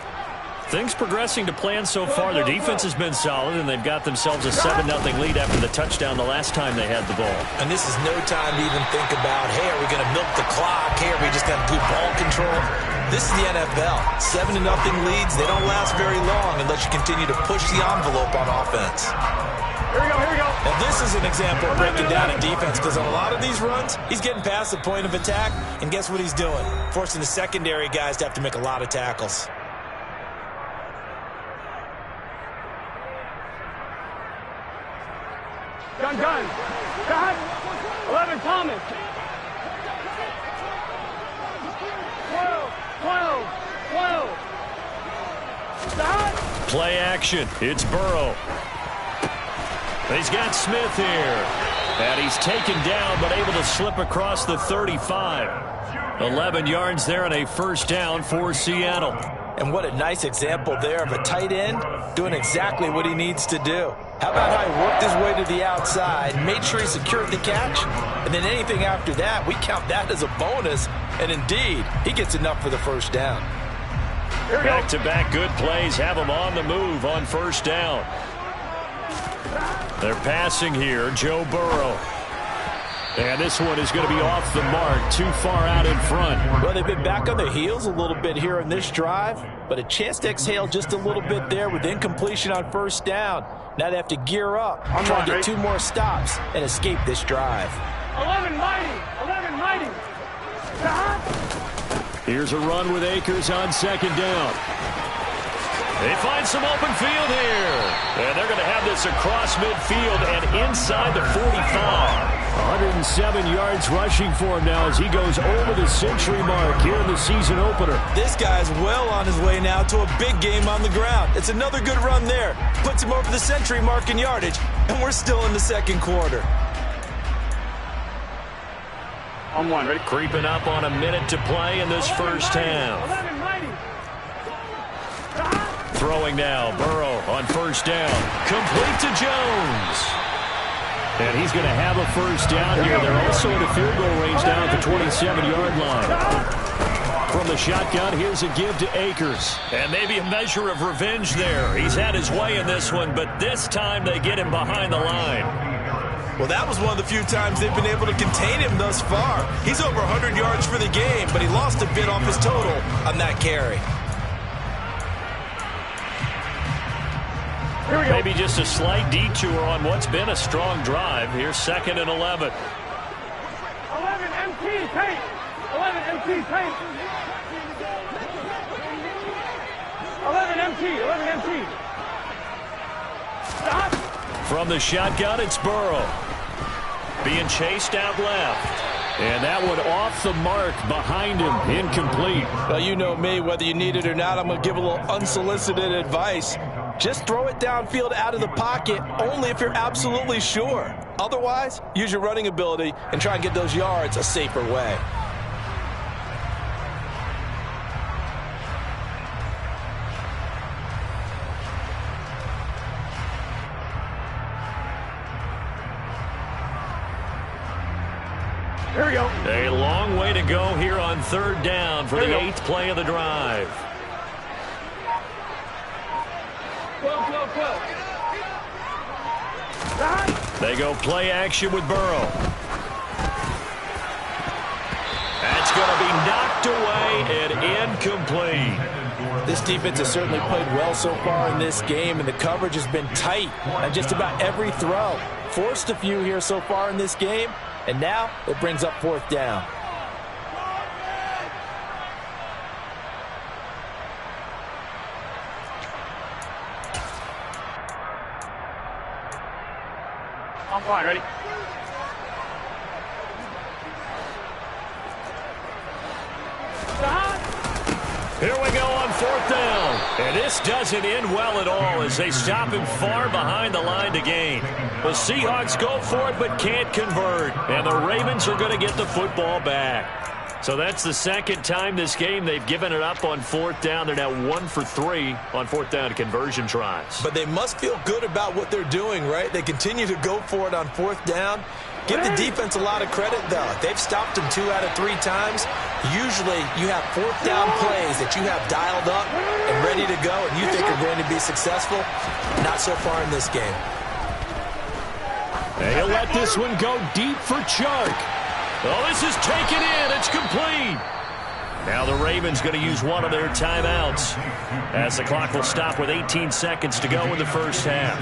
Things progressing to plan so far. Their defense has been solid, and they've got themselves a 7-0 lead after the touchdown the last time they had the ball. And this is no time to even think about, hey, are we going to milk the clock? Hey, are we just going to do ball control? This is the NFL. 7-0 leads, they don't last very long unless you continue to push the envelope on offense. Here we go, here we go. Now, this is an example of breaking down in defense because on a lot of these runs, he's getting past the point of attack, and guess what he's doing? Forcing the secondary guys to have to make a lot of tackles. Gun. Got 11 Thomas. 12. Got. Play action. It's Burrow. He's got Smith here. And he's taken down but able to slip across the 35. 11 yards there and a first down for Seattle. And what a nice example there of a tight end doing exactly what he needs to do. How about how he worked his way to the outside, made sure he secured the catch, and then anything after that, we count that as a bonus. And indeed, he gets enough for the first down. Back-to-back good plays have him on the move on first down. They're passing here, Joe Burrow. And this one is going to be off the mark, too far out in front. Well, they've been back on their heels a little bit here in this drive, but a chance to exhale just a little bit there with incompletion on first down. Now they have to gear up, try to get 2 more stops, and escape this drive. 11 mighty. Here's a run with Akers on second down. They find some open field here. And they're going to have this across midfield and inside the 45. 107 yards rushing for him now as he goes over the century mark here in the season opener. This guy's well on his way now to a big game on the ground. It's another good run there. Puts him over the century mark in yardage, and we're still in the second quarter. On one, ready? Creeping up on a minute to play in this first half. 11 mighty. Throwing now, Burrow on first down. Complete to Jones. And he's going to have a first down here. They're also in a field goal range down at the 27-yard line. From the shotgun, here's a give to Akers. And maybe a measure of revenge there. He's had his way in this one, but this time they get him behind the line. Well, that was one of the few times they've been able to contain him thus far. He's over 100 yards for the game, but he lost a bit off his total on that carry. Maybe just a slight detour on what's been a strong drive. Here's 2nd and 11. 11 MT paint. 11 MT paint. 11 MT. Stop. From the shotgun, it's Burrow. Being chased out left. And that one off the mark behind him, incomplete. Well, you know me, whether you need it or not, I'm going to give a little unsolicited advice. Just throw it downfield out of the pocket only if you're absolutely sure. Otherwise, use your running ability and try and get those yards a safer way. Here we go. A long way to go here on third down for the 8th play of the drive. 12. They go play action with Burrow. That's going to be knocked away and incomplete. This defense has certainly played well so far in this game, and the coverage has been tight on just about every throw. Forced a few here so far in this game, and now it brings up 4th down. I'm fine, ready? Here we go on 4th down. And this doesn't end well at all as they stop him far behind the line to gain. The Seahawks go for it but can't convert. And the Ravens are going to get the football back. So that's the 2nd time this game they've given it up on 4th down. They're now 1 for 3 on 4th down conversion tries. But they must feel good about what they're doing, right? They continue to go for it on 4th down. Give the defense a lot of credit, though. They've stopped them 2 out of 3 times. Usually, you have 4th down plays that you have dialed up and ready to go, and you think are going to be successful. Not so far in this game. And he'll let this one go deep for Chark. Oh, this is taken in. It's complete. Now the Ravens going to use one of their timeouts as the clock will stop with 18 seconds to go in the first half.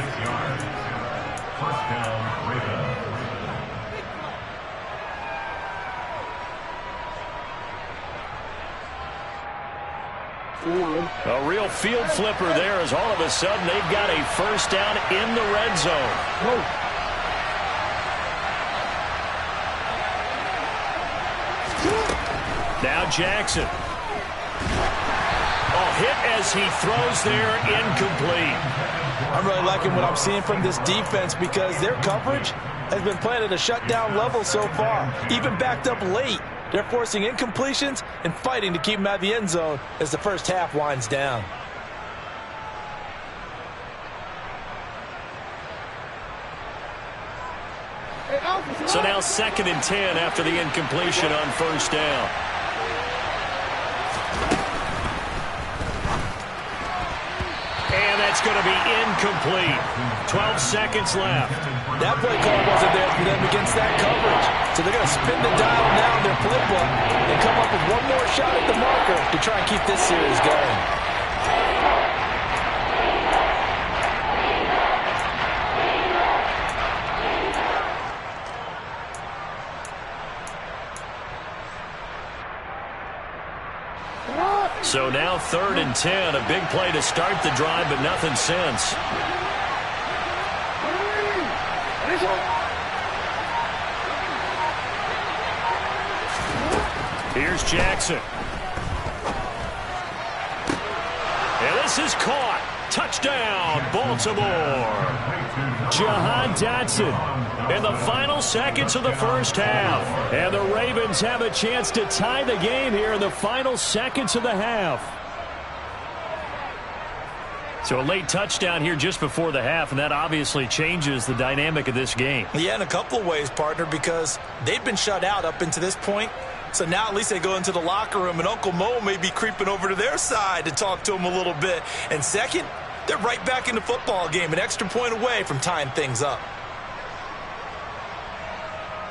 A real field flipper there as all of a sudden they've got a first down in the red zone. Now Jackson. Hit as he throws there, incomplete. I'm really liking what I'm seeing from this defense because their coverage has been playing at a shutdown level so far. Even backed up late, they're forcing incompletions and fighting to keep them out of the end zone as the first half winds down. So now 2nd and 10 after the incompletion on first down. And that's going to be incomplete. 12 seconds left. That play call wasn't there for them against that coverage. So they're going to spin the dial now in their playbook and come up with one more shot at the marker to try and keep this series going. So now 3rd and 10. A big play to start the drive, but nothing since. Here's Jackson. And this is caught. Touchdown, Baltimore. Jahan Dotson in the final seconds of the first half. And the Ravens have a chance to tie the game here in the final seconds of the half. So a late touchdown here just before the half, and that obviously changes the dynamic of this game. Yeah, in a couple of ways, partner, because they've been shut out up until this point. So now at least they go into the locker room, and Uncle Mo may be creeping over to their side to talk to them a little bit. And second, they're right back in the football game, an extra point away from tying things up.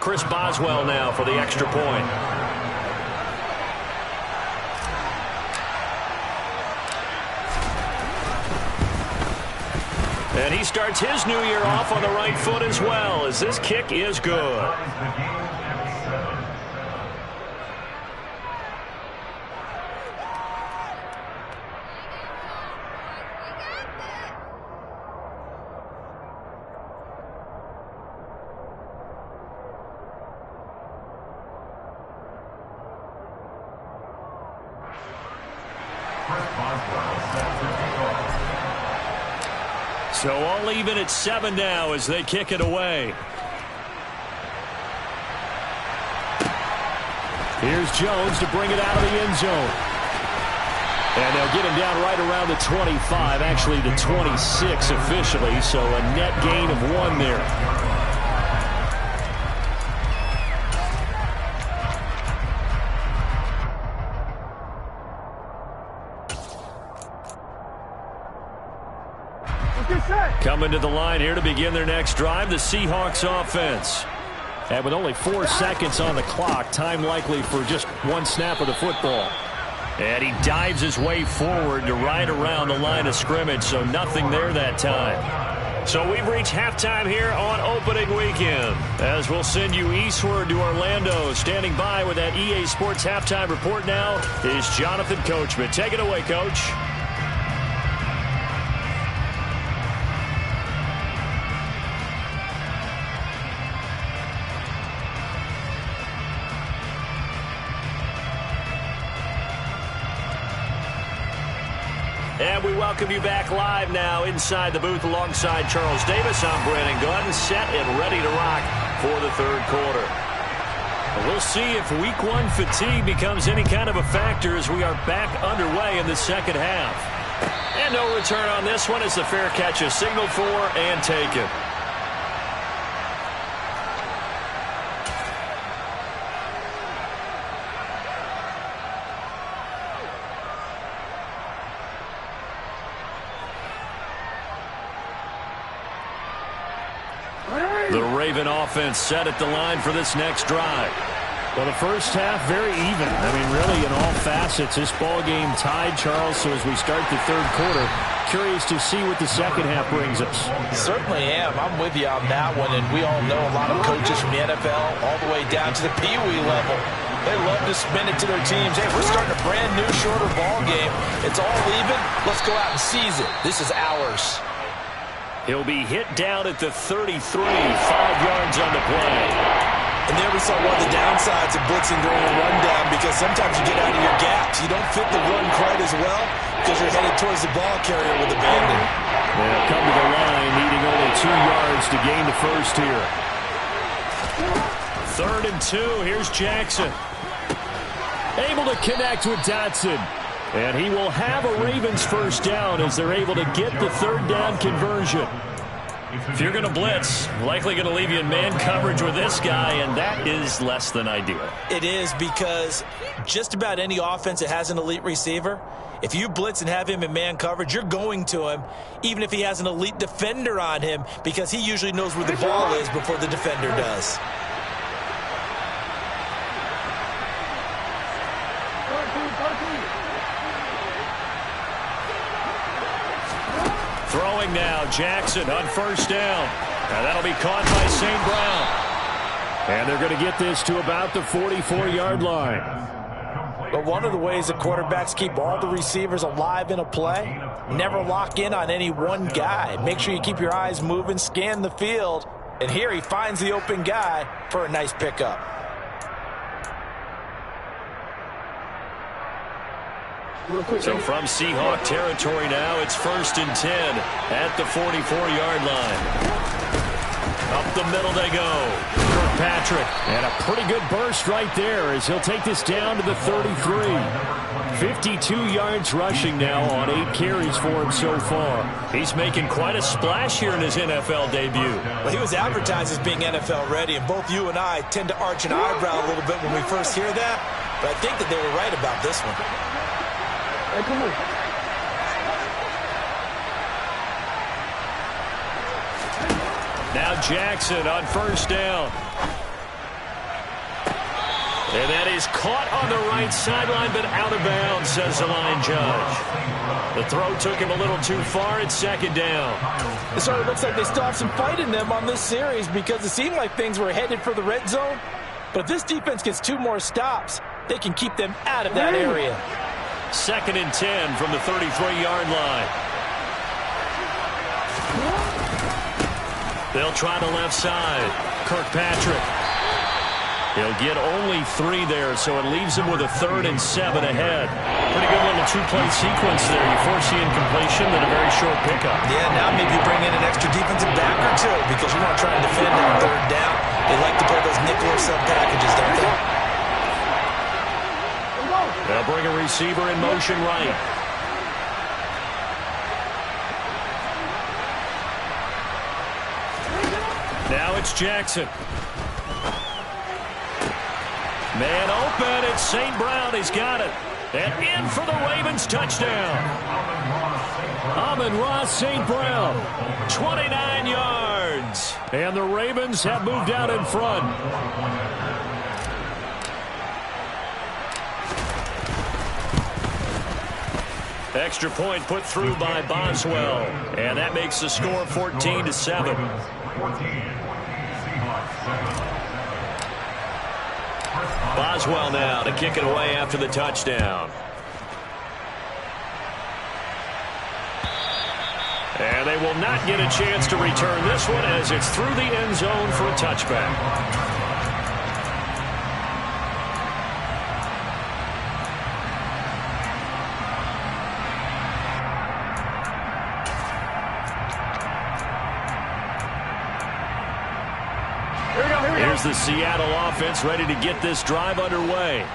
Chris Boswell now for the extra point. And he starts his new year off on the right foot as well, as this kick is good. So all even at 7 now as they kick it away. Here's Jones to bring it out of the end zone. And they'll get him down right around the 25, actually the 26 officially, so a net gain of 1 there. Coming to the line here to begin their next drive, the Seahawks offense. And with only 4 seconds on the clock, time likely for just 1 snap of the football. And he dives his way forward to right around the line of scrimmage, so nothing there that time. So we've reached halftime here on opening weekend, as we'll send you eastward to Orlando. Standing by with that EA Sports halftime report now is Jonathan Coachman. Take it away, Coach. And we welcome you back live now inside the booth alongside Charles Davis. I'm Brandon Gunn, set and ready to rock for the third quarter. We'll see if week 1 fatigue becomes any kind of a factor as we are back underway in the second half. And no return on this one as the fair catch is signaled for and taken. The Raven offense set at the line for this next drive. Well, the first half, very even. I mean, really, in all facets, this ball game tied, Charles. So as we start the third quarter, curious to see what the second half brings us. Certainly am. I'm with you on that one. And we all know a lot of coaches from the NFL all the way down to the Pee Wee level. They love to spin it to their teams. Hey, we're starting a brand new, shorter ball game. It's all even. Let's go out and seize it. This is ours. He'll be hit down at the 33, 5 yards on the play. And there we saw one of the downsides of blitzing during a rundown, because sometimes you get out of your gaps. You don't fit the run quite as well because you're headed towards the ball carrier with abandon. They'll come to the line, needing only 2 yards to gain the first here. 3rd and 2. Here's Jackson. Able to connect with Dotson. And he will have a Ravens first down as they're able to get the 3rd down conversion. If you're going to blitz, likely going to leave you in man coverage with this guy, and that is less than ideal. It is, because just about any offense that has an elite receiver, if you blitz and have him in man coverage, you're going to him, even if he has an elite defender on him, because he usually knows where the ball is before the defender does. Throwing now, Jackson on first down. And that'll be caught by St. Brown. And they're going to get this to about the 44-yard line. But one of the ways that quarterbacks keep all the receivers alive in a play, never lock in on any one guy. Make sure you keep your eyes moving, scan the field. And here he finds the open guy for a nice pickup. So from Seahawk territory now, it's 1st and 10 at the 44-yard line. Up the middle they go. Kirkpatrick, and a pretty good burst right there as he'll take this down to the 33. 52 yards rushing now on 8 carries for him so far. He's making quite a splash here in his NFL debut. Well, he was advertised as being NFL ready, and both you and I tend to arch an eyebrow a little bit when we first hear that. But I think that they were right about this one. Hey, come on. Now Jackson on first down. And that is caught on the right sideline, but out of bounds, says the line judge. The throw took him a little too far. It's 2nd down. It sort of looks like they still have some fight in them on this series, because it seemed like things were headed for the red zone. But if this defense gets 2 more stops, they can keep them out of that area. 2nd and 10 from the 33-yard line. They'll try the left side. Kirkpatrick. He'll get only 3 there, so it leaves him with a 3rd and 7 ahead. Pretty good little 2-play sequence there. You force the incompletion, then a very short pickup. Yeah, now maybe bring in an extra defensive back or 2, because you want to try and defend on 3rd down. They like to play those nickel or sub packages, don't they? They'll bring a receiver in motion right. Now it's Jackson. Man open, it's St. Brown. He's got it. And in for the Ravens touchdown. Amon-Ra St. Brown. 29 yards. And the Ravens have moved out in front. Extra point put through by Boswell. And that makes the score 14-7. Boswell now to kick it away after the touchdown. And they will not get a chance to return this one as it's through the end zone for a touchback. Here's the Seattle offense ready to get this drive underway.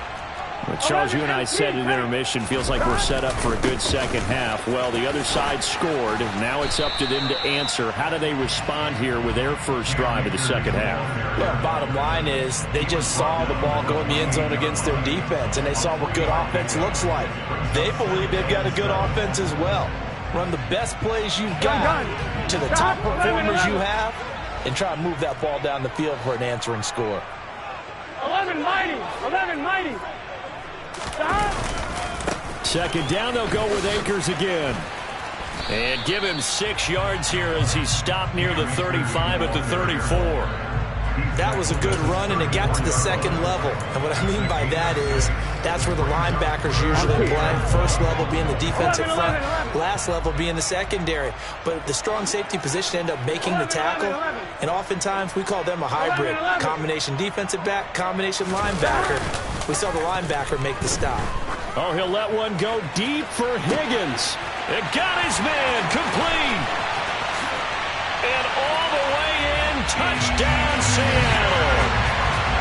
Well, Charles, you and I said in intermission, feels like we're set up for a good second half. Well, the other side scored. Now it's up to them to answer. How do they respond here with their first drive of the second half? Well, bottom line is they just saw the ball go in the end zone against their defense, and they saw what good offense looks like. They believe they've got a good offense as well. Run the best plays you've got to the top performers you have, and try and move that ball down the field for an answering score. 11 mighty. Stop. Second down, they'll go with Akers again. And give him 6 yards here as he stopped near the 35 at the 34. That was a good run, and it got to the second level. And what I mean by that is that's where the linebackers usually play. First level being the defensive front, last level being the secondary. But the strong safety position ended up making the tackle, and oftentimes we call them a hybrid. Combination defensive back, combination linebacker. We saw the linebacker make the stop. Oh, he'll let one go deep for Higgins. It got his man complete. And all the way in, touchdown Seattle.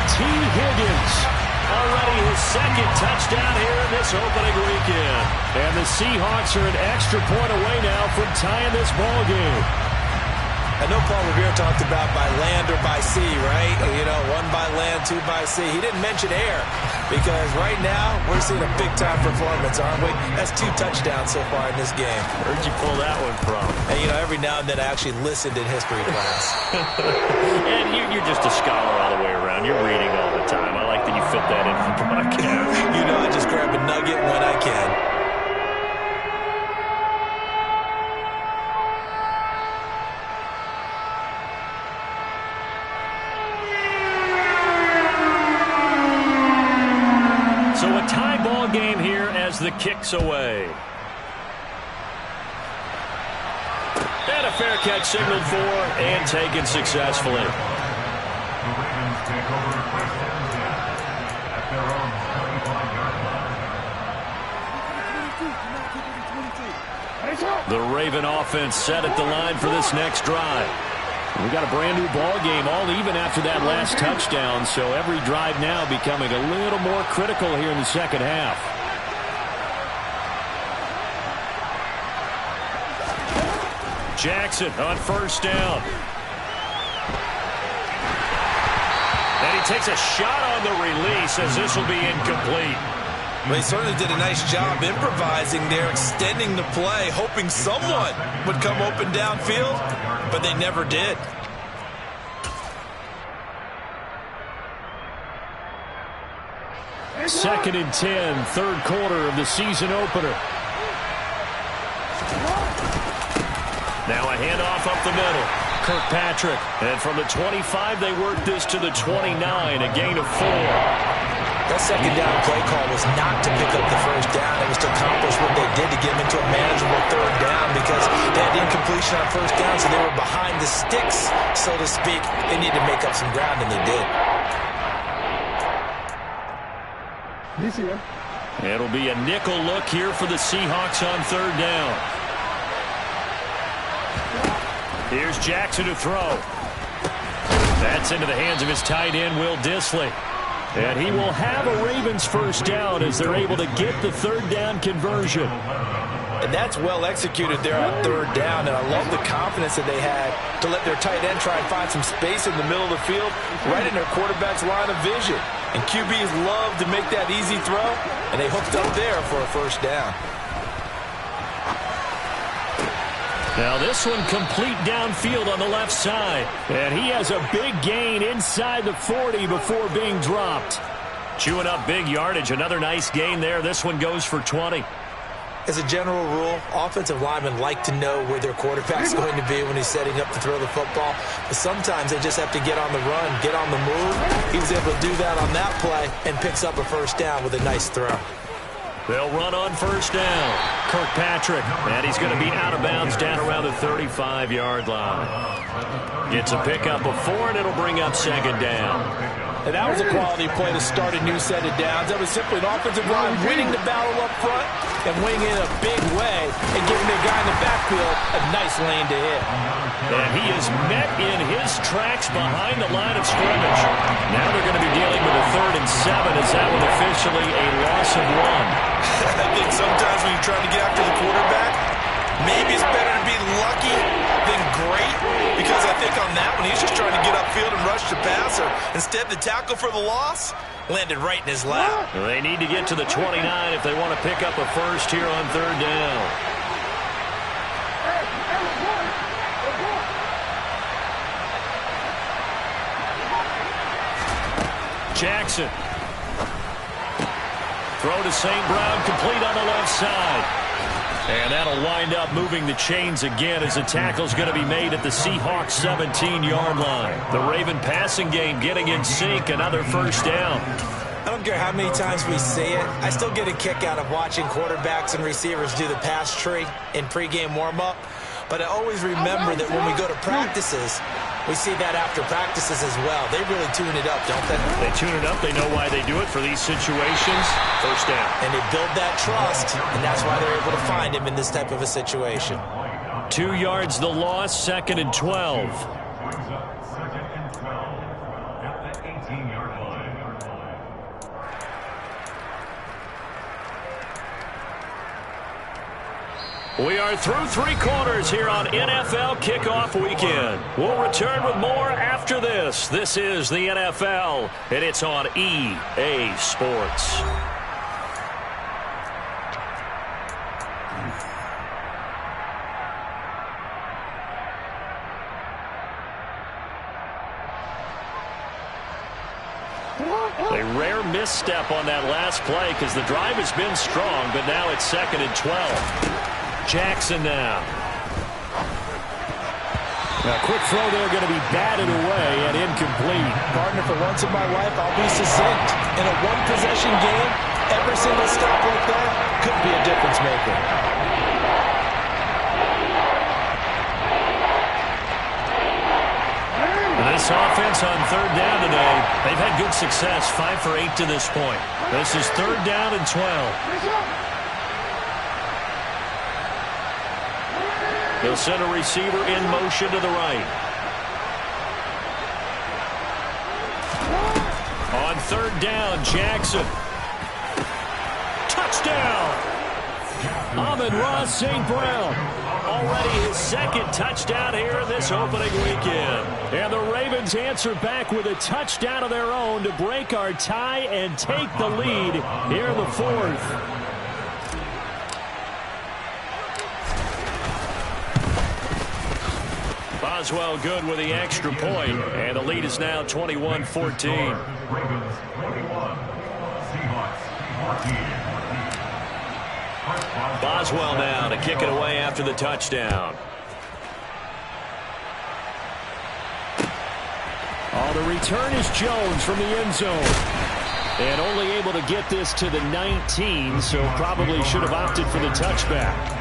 T. Higgins, already his second touchdown here in this opening weekend. And the Seahawks are an extra point away now from tying this ball game. I know Paul Revere talked about by land or by sea, right? You know, 1 by land, 2 by sea. He didn't mention air because right now we're seeing a big-time performance, aren't we? That's 2 touchdowns so far in this game. Where'd you pull that one from? And, you know, every now and then I actually listened in history class. And you're just a scholar all the way around. You're reading all the time. I like that you fit that in for the podcast. You know, I just grab a nugget when I can. So a tie ball game here as the kick's away. And a fair catch signaled for and taken successfully. The Raven offense set at the line for this next drive. We got a brand new ball game, all even after that last touchdown, so every drive now becoming a little more critical here in the second half. Jackson on first down. And he takes a shot on the release as this will be incomplete. Well, he certainly did a nice job improvising there, extending the play, hoping someone would come open downfield, but they never did. Second and 10, third quarter of the season opener. Now a handoff up the middle. Kirkpatrick. And from the 25, they work this to the 29, a gain of 4. That second down play call was not to pick up the first down. It was to accomplish what they did to get them into a manageable third down because they had incompletion on first down, so they were behind the sticks, so to speak. They needed to make up some ground, and they did. It'll be a nickel look here for the Seahawks on third down. Here's Jackson to throw. That's into the hands of his tight end, Will Dissly. And he will have a Ravens first down as they're able to get the third down conversion. And that's well executed there on third down, and I love the confidence that they had to let their tight end try and find some space in the middle of the field, right in their quarterback's line of vision. And QBs love to make that easy throw, and they hooked up there for a first down. Now this one complete downfield on the left side. And he has a big gain inside the 40 before being dropped. Chewing up big yardage. Another nice gain there. This one goes for 20. As a general rule, offensive linemen like to know where their quarterback's going to be when he's setting up to throw the football. But sometimes they just have to get on the run, get on the move. He was able to do that on that play and picks up a first down with a nice throw. They'll run on first down. Kirkpatrick, and he's going to be out of bounds down around the 35-yard line. Gets a pickup of 4, and it'll bring up second down. And that was a quality play to start a new set of downs. That was simply an offensive line winning the battle up front and winning in a big way and giving the guy in the backfield a nice lane to hit. And he is met in his tracks behind the line of scrimmage. Now they're going to be dealing with a 3rd and 7 as that one officially a loss of 1. I think sometimes when you're trying to get after the quarterback, maybe it's better to be lucky than great, because I think on that one he's just trying to get upfield and rush the passer. Instead, the tackle for the loss landed right in his lap. They need to get to the 29 if they want to pick up a first here on third down. Jackson. Throw to St. Brown, complete on the left side. And that'll wind up moving the chains again as the tackle's going to be made at the Seahawks 17-yard line. The Raven passing game getting in sync, another first down. I don't care how many times we see it. I still get a kick out of watching quarterbacks and receivers do the pass tree in pregame warm-up. But I always remember that when we go to practices, we see that after practices as well. They really tune it up, don't they? They tune it up. They know why they do it for these situations. First down. And they build that trust, and that's why they're able to find him in this type of a situation. 2 yards the loss, 2nd and 12. We are through 3 quarters here on NFL Kickoff Weekend. We'll return with more after this. This is the NFL, and it's on EA Sports. A rare misstep on that last play because the drive has been strong, but now it's 2nd and 12. Jackson now. A quick throw there going to be batted away and incomplete. Partner, for once in my life, I'll be succinct. In a one-possession game, every single stop like that could be a difference maker. This offense on 3rd down today, they've had good success, 5 for 8 to this point. This is 3rd down and 12. They'll send a receiver in motion to the right. On 3rd down, Jackson. Touchdown! Amon-Ra St. Brown. Already his 2nd touchdown here this opening weekend. And the Ravens answer back with a touchdown of their own to break our tie and take the lead here in the 4th. Boswell good with the extra point, and the lead is now 21-14. Boswell now to kick it away after the touchdown. Oh, the return is Jones from the end zone. And only able to get this to the 19, so probably should have opted for the touchback.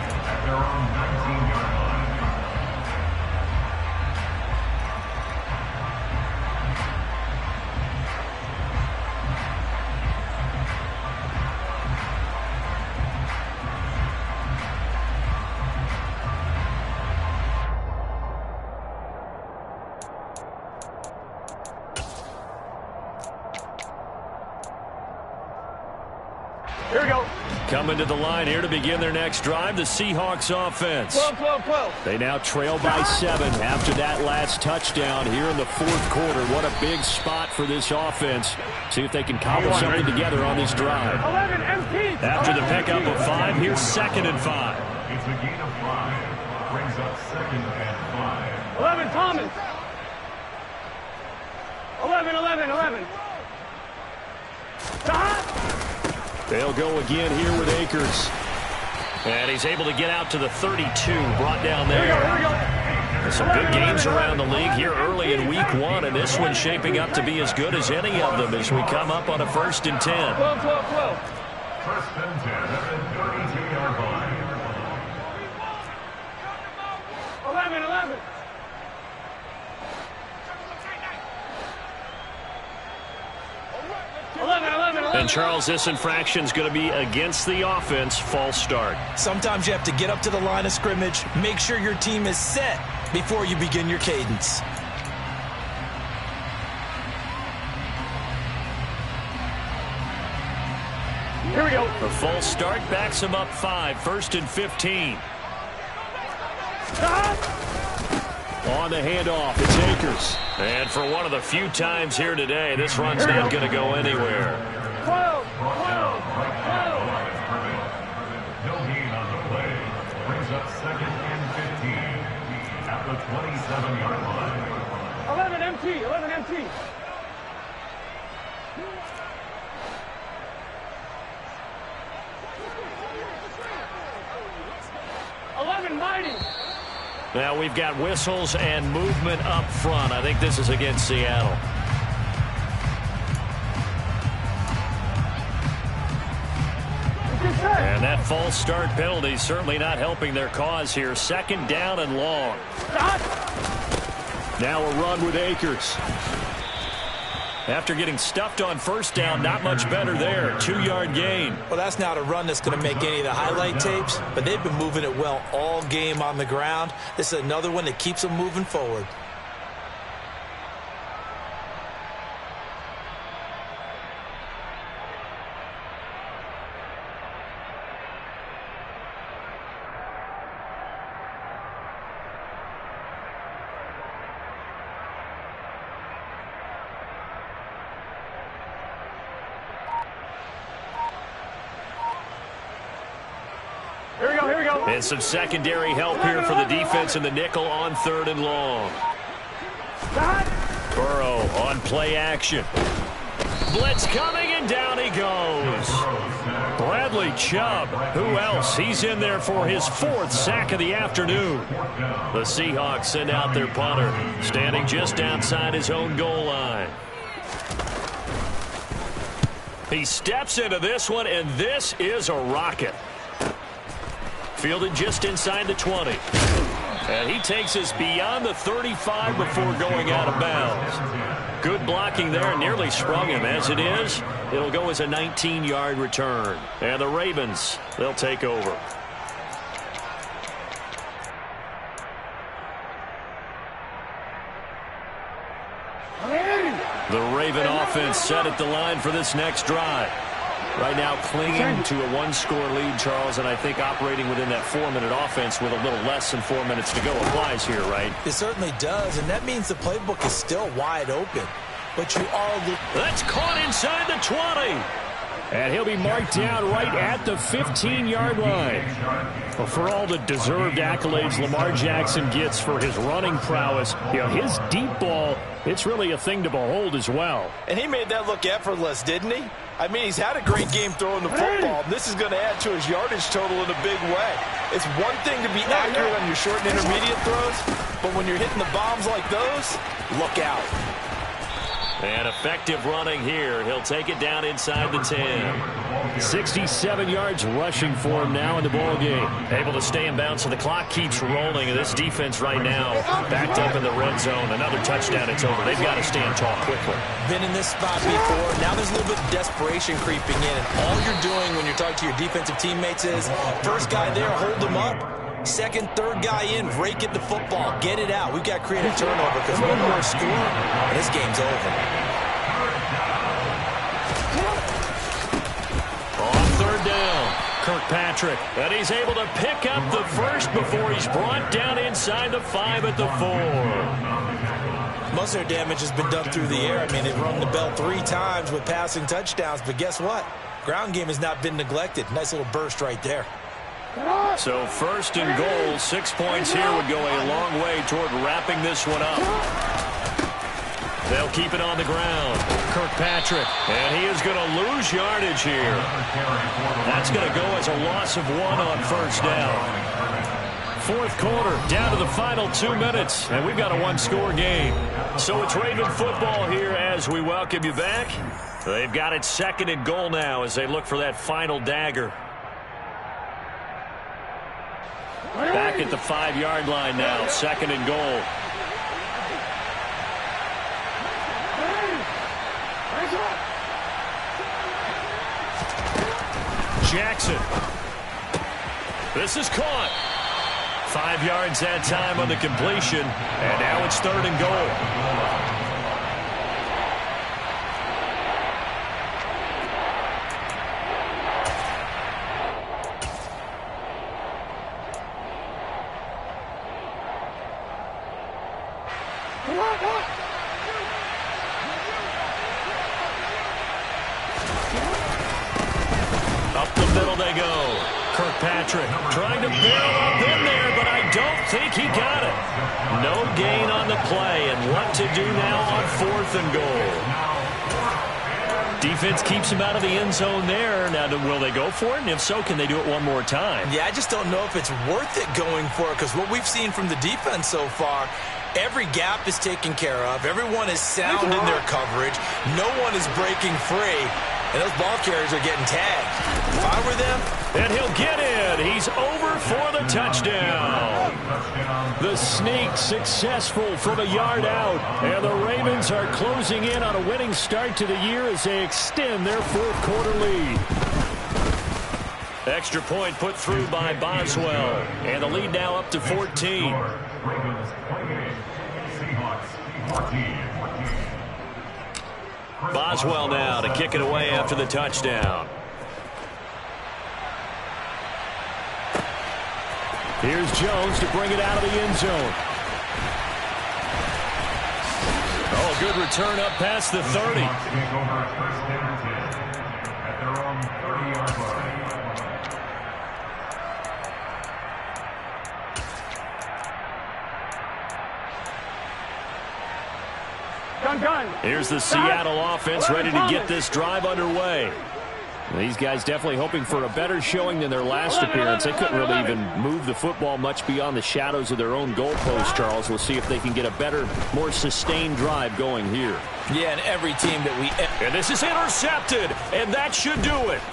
Here we go. Coming to the line here to begin their next drive, the Seahawks offense. 12. They now trail by 7 after that last touchdown here in the 4th quarter. What a big spot for this offense. See if they can cobble something together on this drive. 11 empty. After the pickup of 5, here's 2nd and 5. It's a gain of 5. Brings up 2nd and 5. 11 Thomas. 11. They'll go again here with Akers. And he's able to get out to the 32, brought down there. Here we go. Some good games around the league here early in week 1, and this one's shaping up to be as good as any of them as we come up on a 1st and 10. 12. 1st and 10 at the 32-yard line. 11. And Charles, this infraction's going to be against the offense. False start. Sometimes you have to get up to the line of scrimmage, make sure your team is set before you begin your cadence. Here we go. The false start backs him up 5, 1st and 15. On the handoff, it's Akers. And for one of the few times here today, this run's not going to go anywhere. 12. No gain on the play. Brings up 2nd and 15 at the 27-yard line. 11 empty. Now we've got whistles and movement up front. I think this is against Seattle. And that false start penalty certainly not helping their cause here. 2nd down and long. Now a run with Akers. After getting stuffed on 1st down, not much better there. 2-yard gain. Well, that's not a run that's going to make any of the highlight tapes, but they've been moving it well all game on the ground. This is another one that keeps them moving forward. And some secondary help here for the defense in the nickel on 3rd and long. Burrow on play action. Blitz coming, and down he goes. Bradley Chubb. Who else? He's in there for his 4th sack of the afternoon. The Seahawks send out their punter, standing just outside his own goal line. He steps into this one, and this is a rocket. Fielded just inside the 20. And he takes us beyond the 35 before going out of bounds. Good blocking there, nearly sprung him. As it is, it'll go as a 19-yard return. And the Ravens, they'll take over. The Raven offense set at the line for this next drive. Right now clinging to a 1-score lead, Charles, and I think operating within that 4-minute offense with a little less than 4 minutes to go applies here, right? It certainly does, and that means the playbook is still wide open. But you are... That's caught inside the 20. And he'll be marked down right at the 15-yard line. Well, for all the deserved accolades Lamar Jackson gets for his running prowess, you know, his deep ball, it's really a thing to behold as well. And he made that look effortless, didn't he? I mean, he's had a great game throwing the football. And this is going to add to his yardage total in a big way. It's one thing to be accurate on your short and intermediate throws, but when you're hitting the bombs like those, look out. And effective running here. He'll take it down inside the 10. 67 yards rushing for him now in the ball game. Able to stay in bounds, so the clock keeps rolling. And this defense right now backed up in the red zone. Another touchdown, it's over. They've got to stand tall quickly. Been in this spot before. Now there's a little bit of desperation creeping in. And all you're doing when you're talking to your defensive teammates is, first guy there, hold him up. Second, third guy in, rake at the football. Get it out. We've got to create a turnover because one more score, and this game's over. On 3rd down, Kirkpatrick. And he's able to pick up the first before he's brought down inside the 5 at the 4. Most of their damage has been done through the air. I mean, they've rung the bell 3 times with passing touchdowns, but guess what? Ground game has not been neglected. Nice little burst right there. So 1st and goal, 6 points here would go a long way toward wrapping this one up. They'll keep it on the ground. Kirkpatrick, and he is going to lose yardage here. That's going to go as a loss of 1 on 1st down. 4th quarter, down to the final 2 minutes, and we've got a 1-score game. So it's Raven football here as we welcome you back. They've got it 2nd and goal now as they look for that final dagger. Back at the 5-yard line now, 2nd and goal. Jackson. This is caught. 5 yards that time on the completion, and now it's 3rd and goal. Up the middle they go. Kirkpatrick trying to barrel up in there, but I don't think he got it. No gain on the play, and what to do now on 4th and goal. Defense keeps him out of the end zone there. Now, will they go for it? And if so, can they do it one more time? Yeah, I just don't know if it's worth it going for it, because what we've seen from the defense so far, every gap is taken care of. Everyone is sound in their coverage. No one is breaking free. And those ball carriers are getting tagged. If I were them... And he'll get in. He's over for the touchdown. The sneak successful from a yard out. And the Ravens are closing in on a winning start to the year as they extend their fourth quarter lead. Extra point put through by Boswell. And the lead now up to 14. Seahawks 14. Boswell now to kick it away after the touchdown. Here's Jones to bring it out of the end zone. Oh, good return up past the 30. At their own 30-yard line. Gun. Here's the Seattle offense ready to get this drive underway. These guys definitely hoping for a better showing than their last appearance. They couldn't really even move the football much beyond the shadows of their own goalpost, Charles. We'll see if they can get a better, more sustained drive going here. Yeah, and every team that we... And this is intercepted, and that should do it.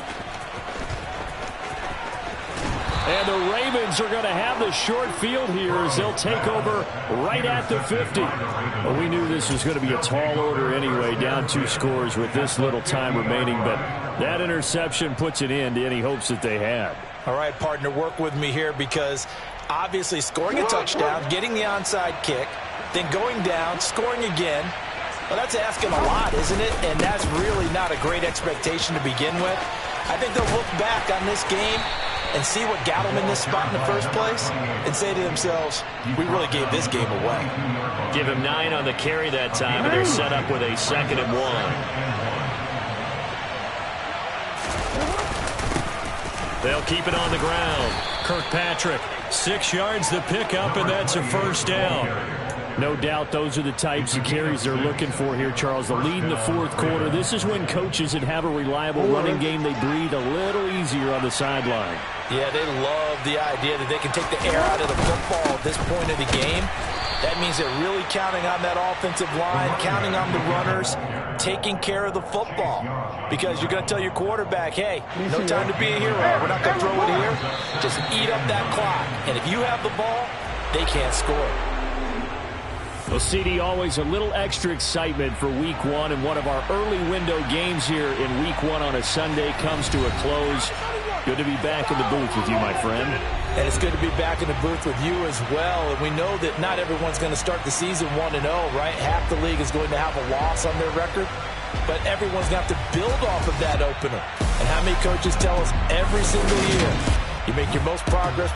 And the Ravens are going to have the short field here as they'll take over right at the 50. Well, we knew this was going to be a tall order anyway, down 2 scores with this little time remaining, but that interception puts an end to any hopes that they had. All right, partner, work with me here, because obviously scoring a touchdown, getting the onside kick, then going down, scoring again, well, that's asking a lot, isn't it? And that's really not a great expectation to begin with. I think they'll look back on this game and see what got them in this spot in the first place and say to themselves, we really gave this game away. Give him 9 on the carry that time, and they're set up with a 2nd and 1. They'll keep it on the ground. Kirkpatrick, 6 yards the pickup, and that's a first down. No doubt those are the types of carries they're looking for here, Charles. The lead in the fourth quarter. This is when coaches that have a reliable running game, they breathe a little easier on the sideline. Yeah, they love the idea that they can take the air out of the football at this point of the game. That means they're really counting on that offensive line, counting on the runners, taking care of the football. Because you're going to tell your quarterback, hey, no time to be a hero. We're not going to throw it here. Just eat up that clock. And if you have the ball, they can't score. Well, CD, always a little extra excitement for Week 1, and one of our early window games here in Week 1 on a Sunday comes to a close. Good to be back in the booth with you, my friend. And it's good to be back in the booth with you as well. And we know that not everyone's going to start the season 1-0, right? Half the league is going to have a loss on their record. But everyone's got to build off of that opener. And how many coaches tell us every single year, you make your most progress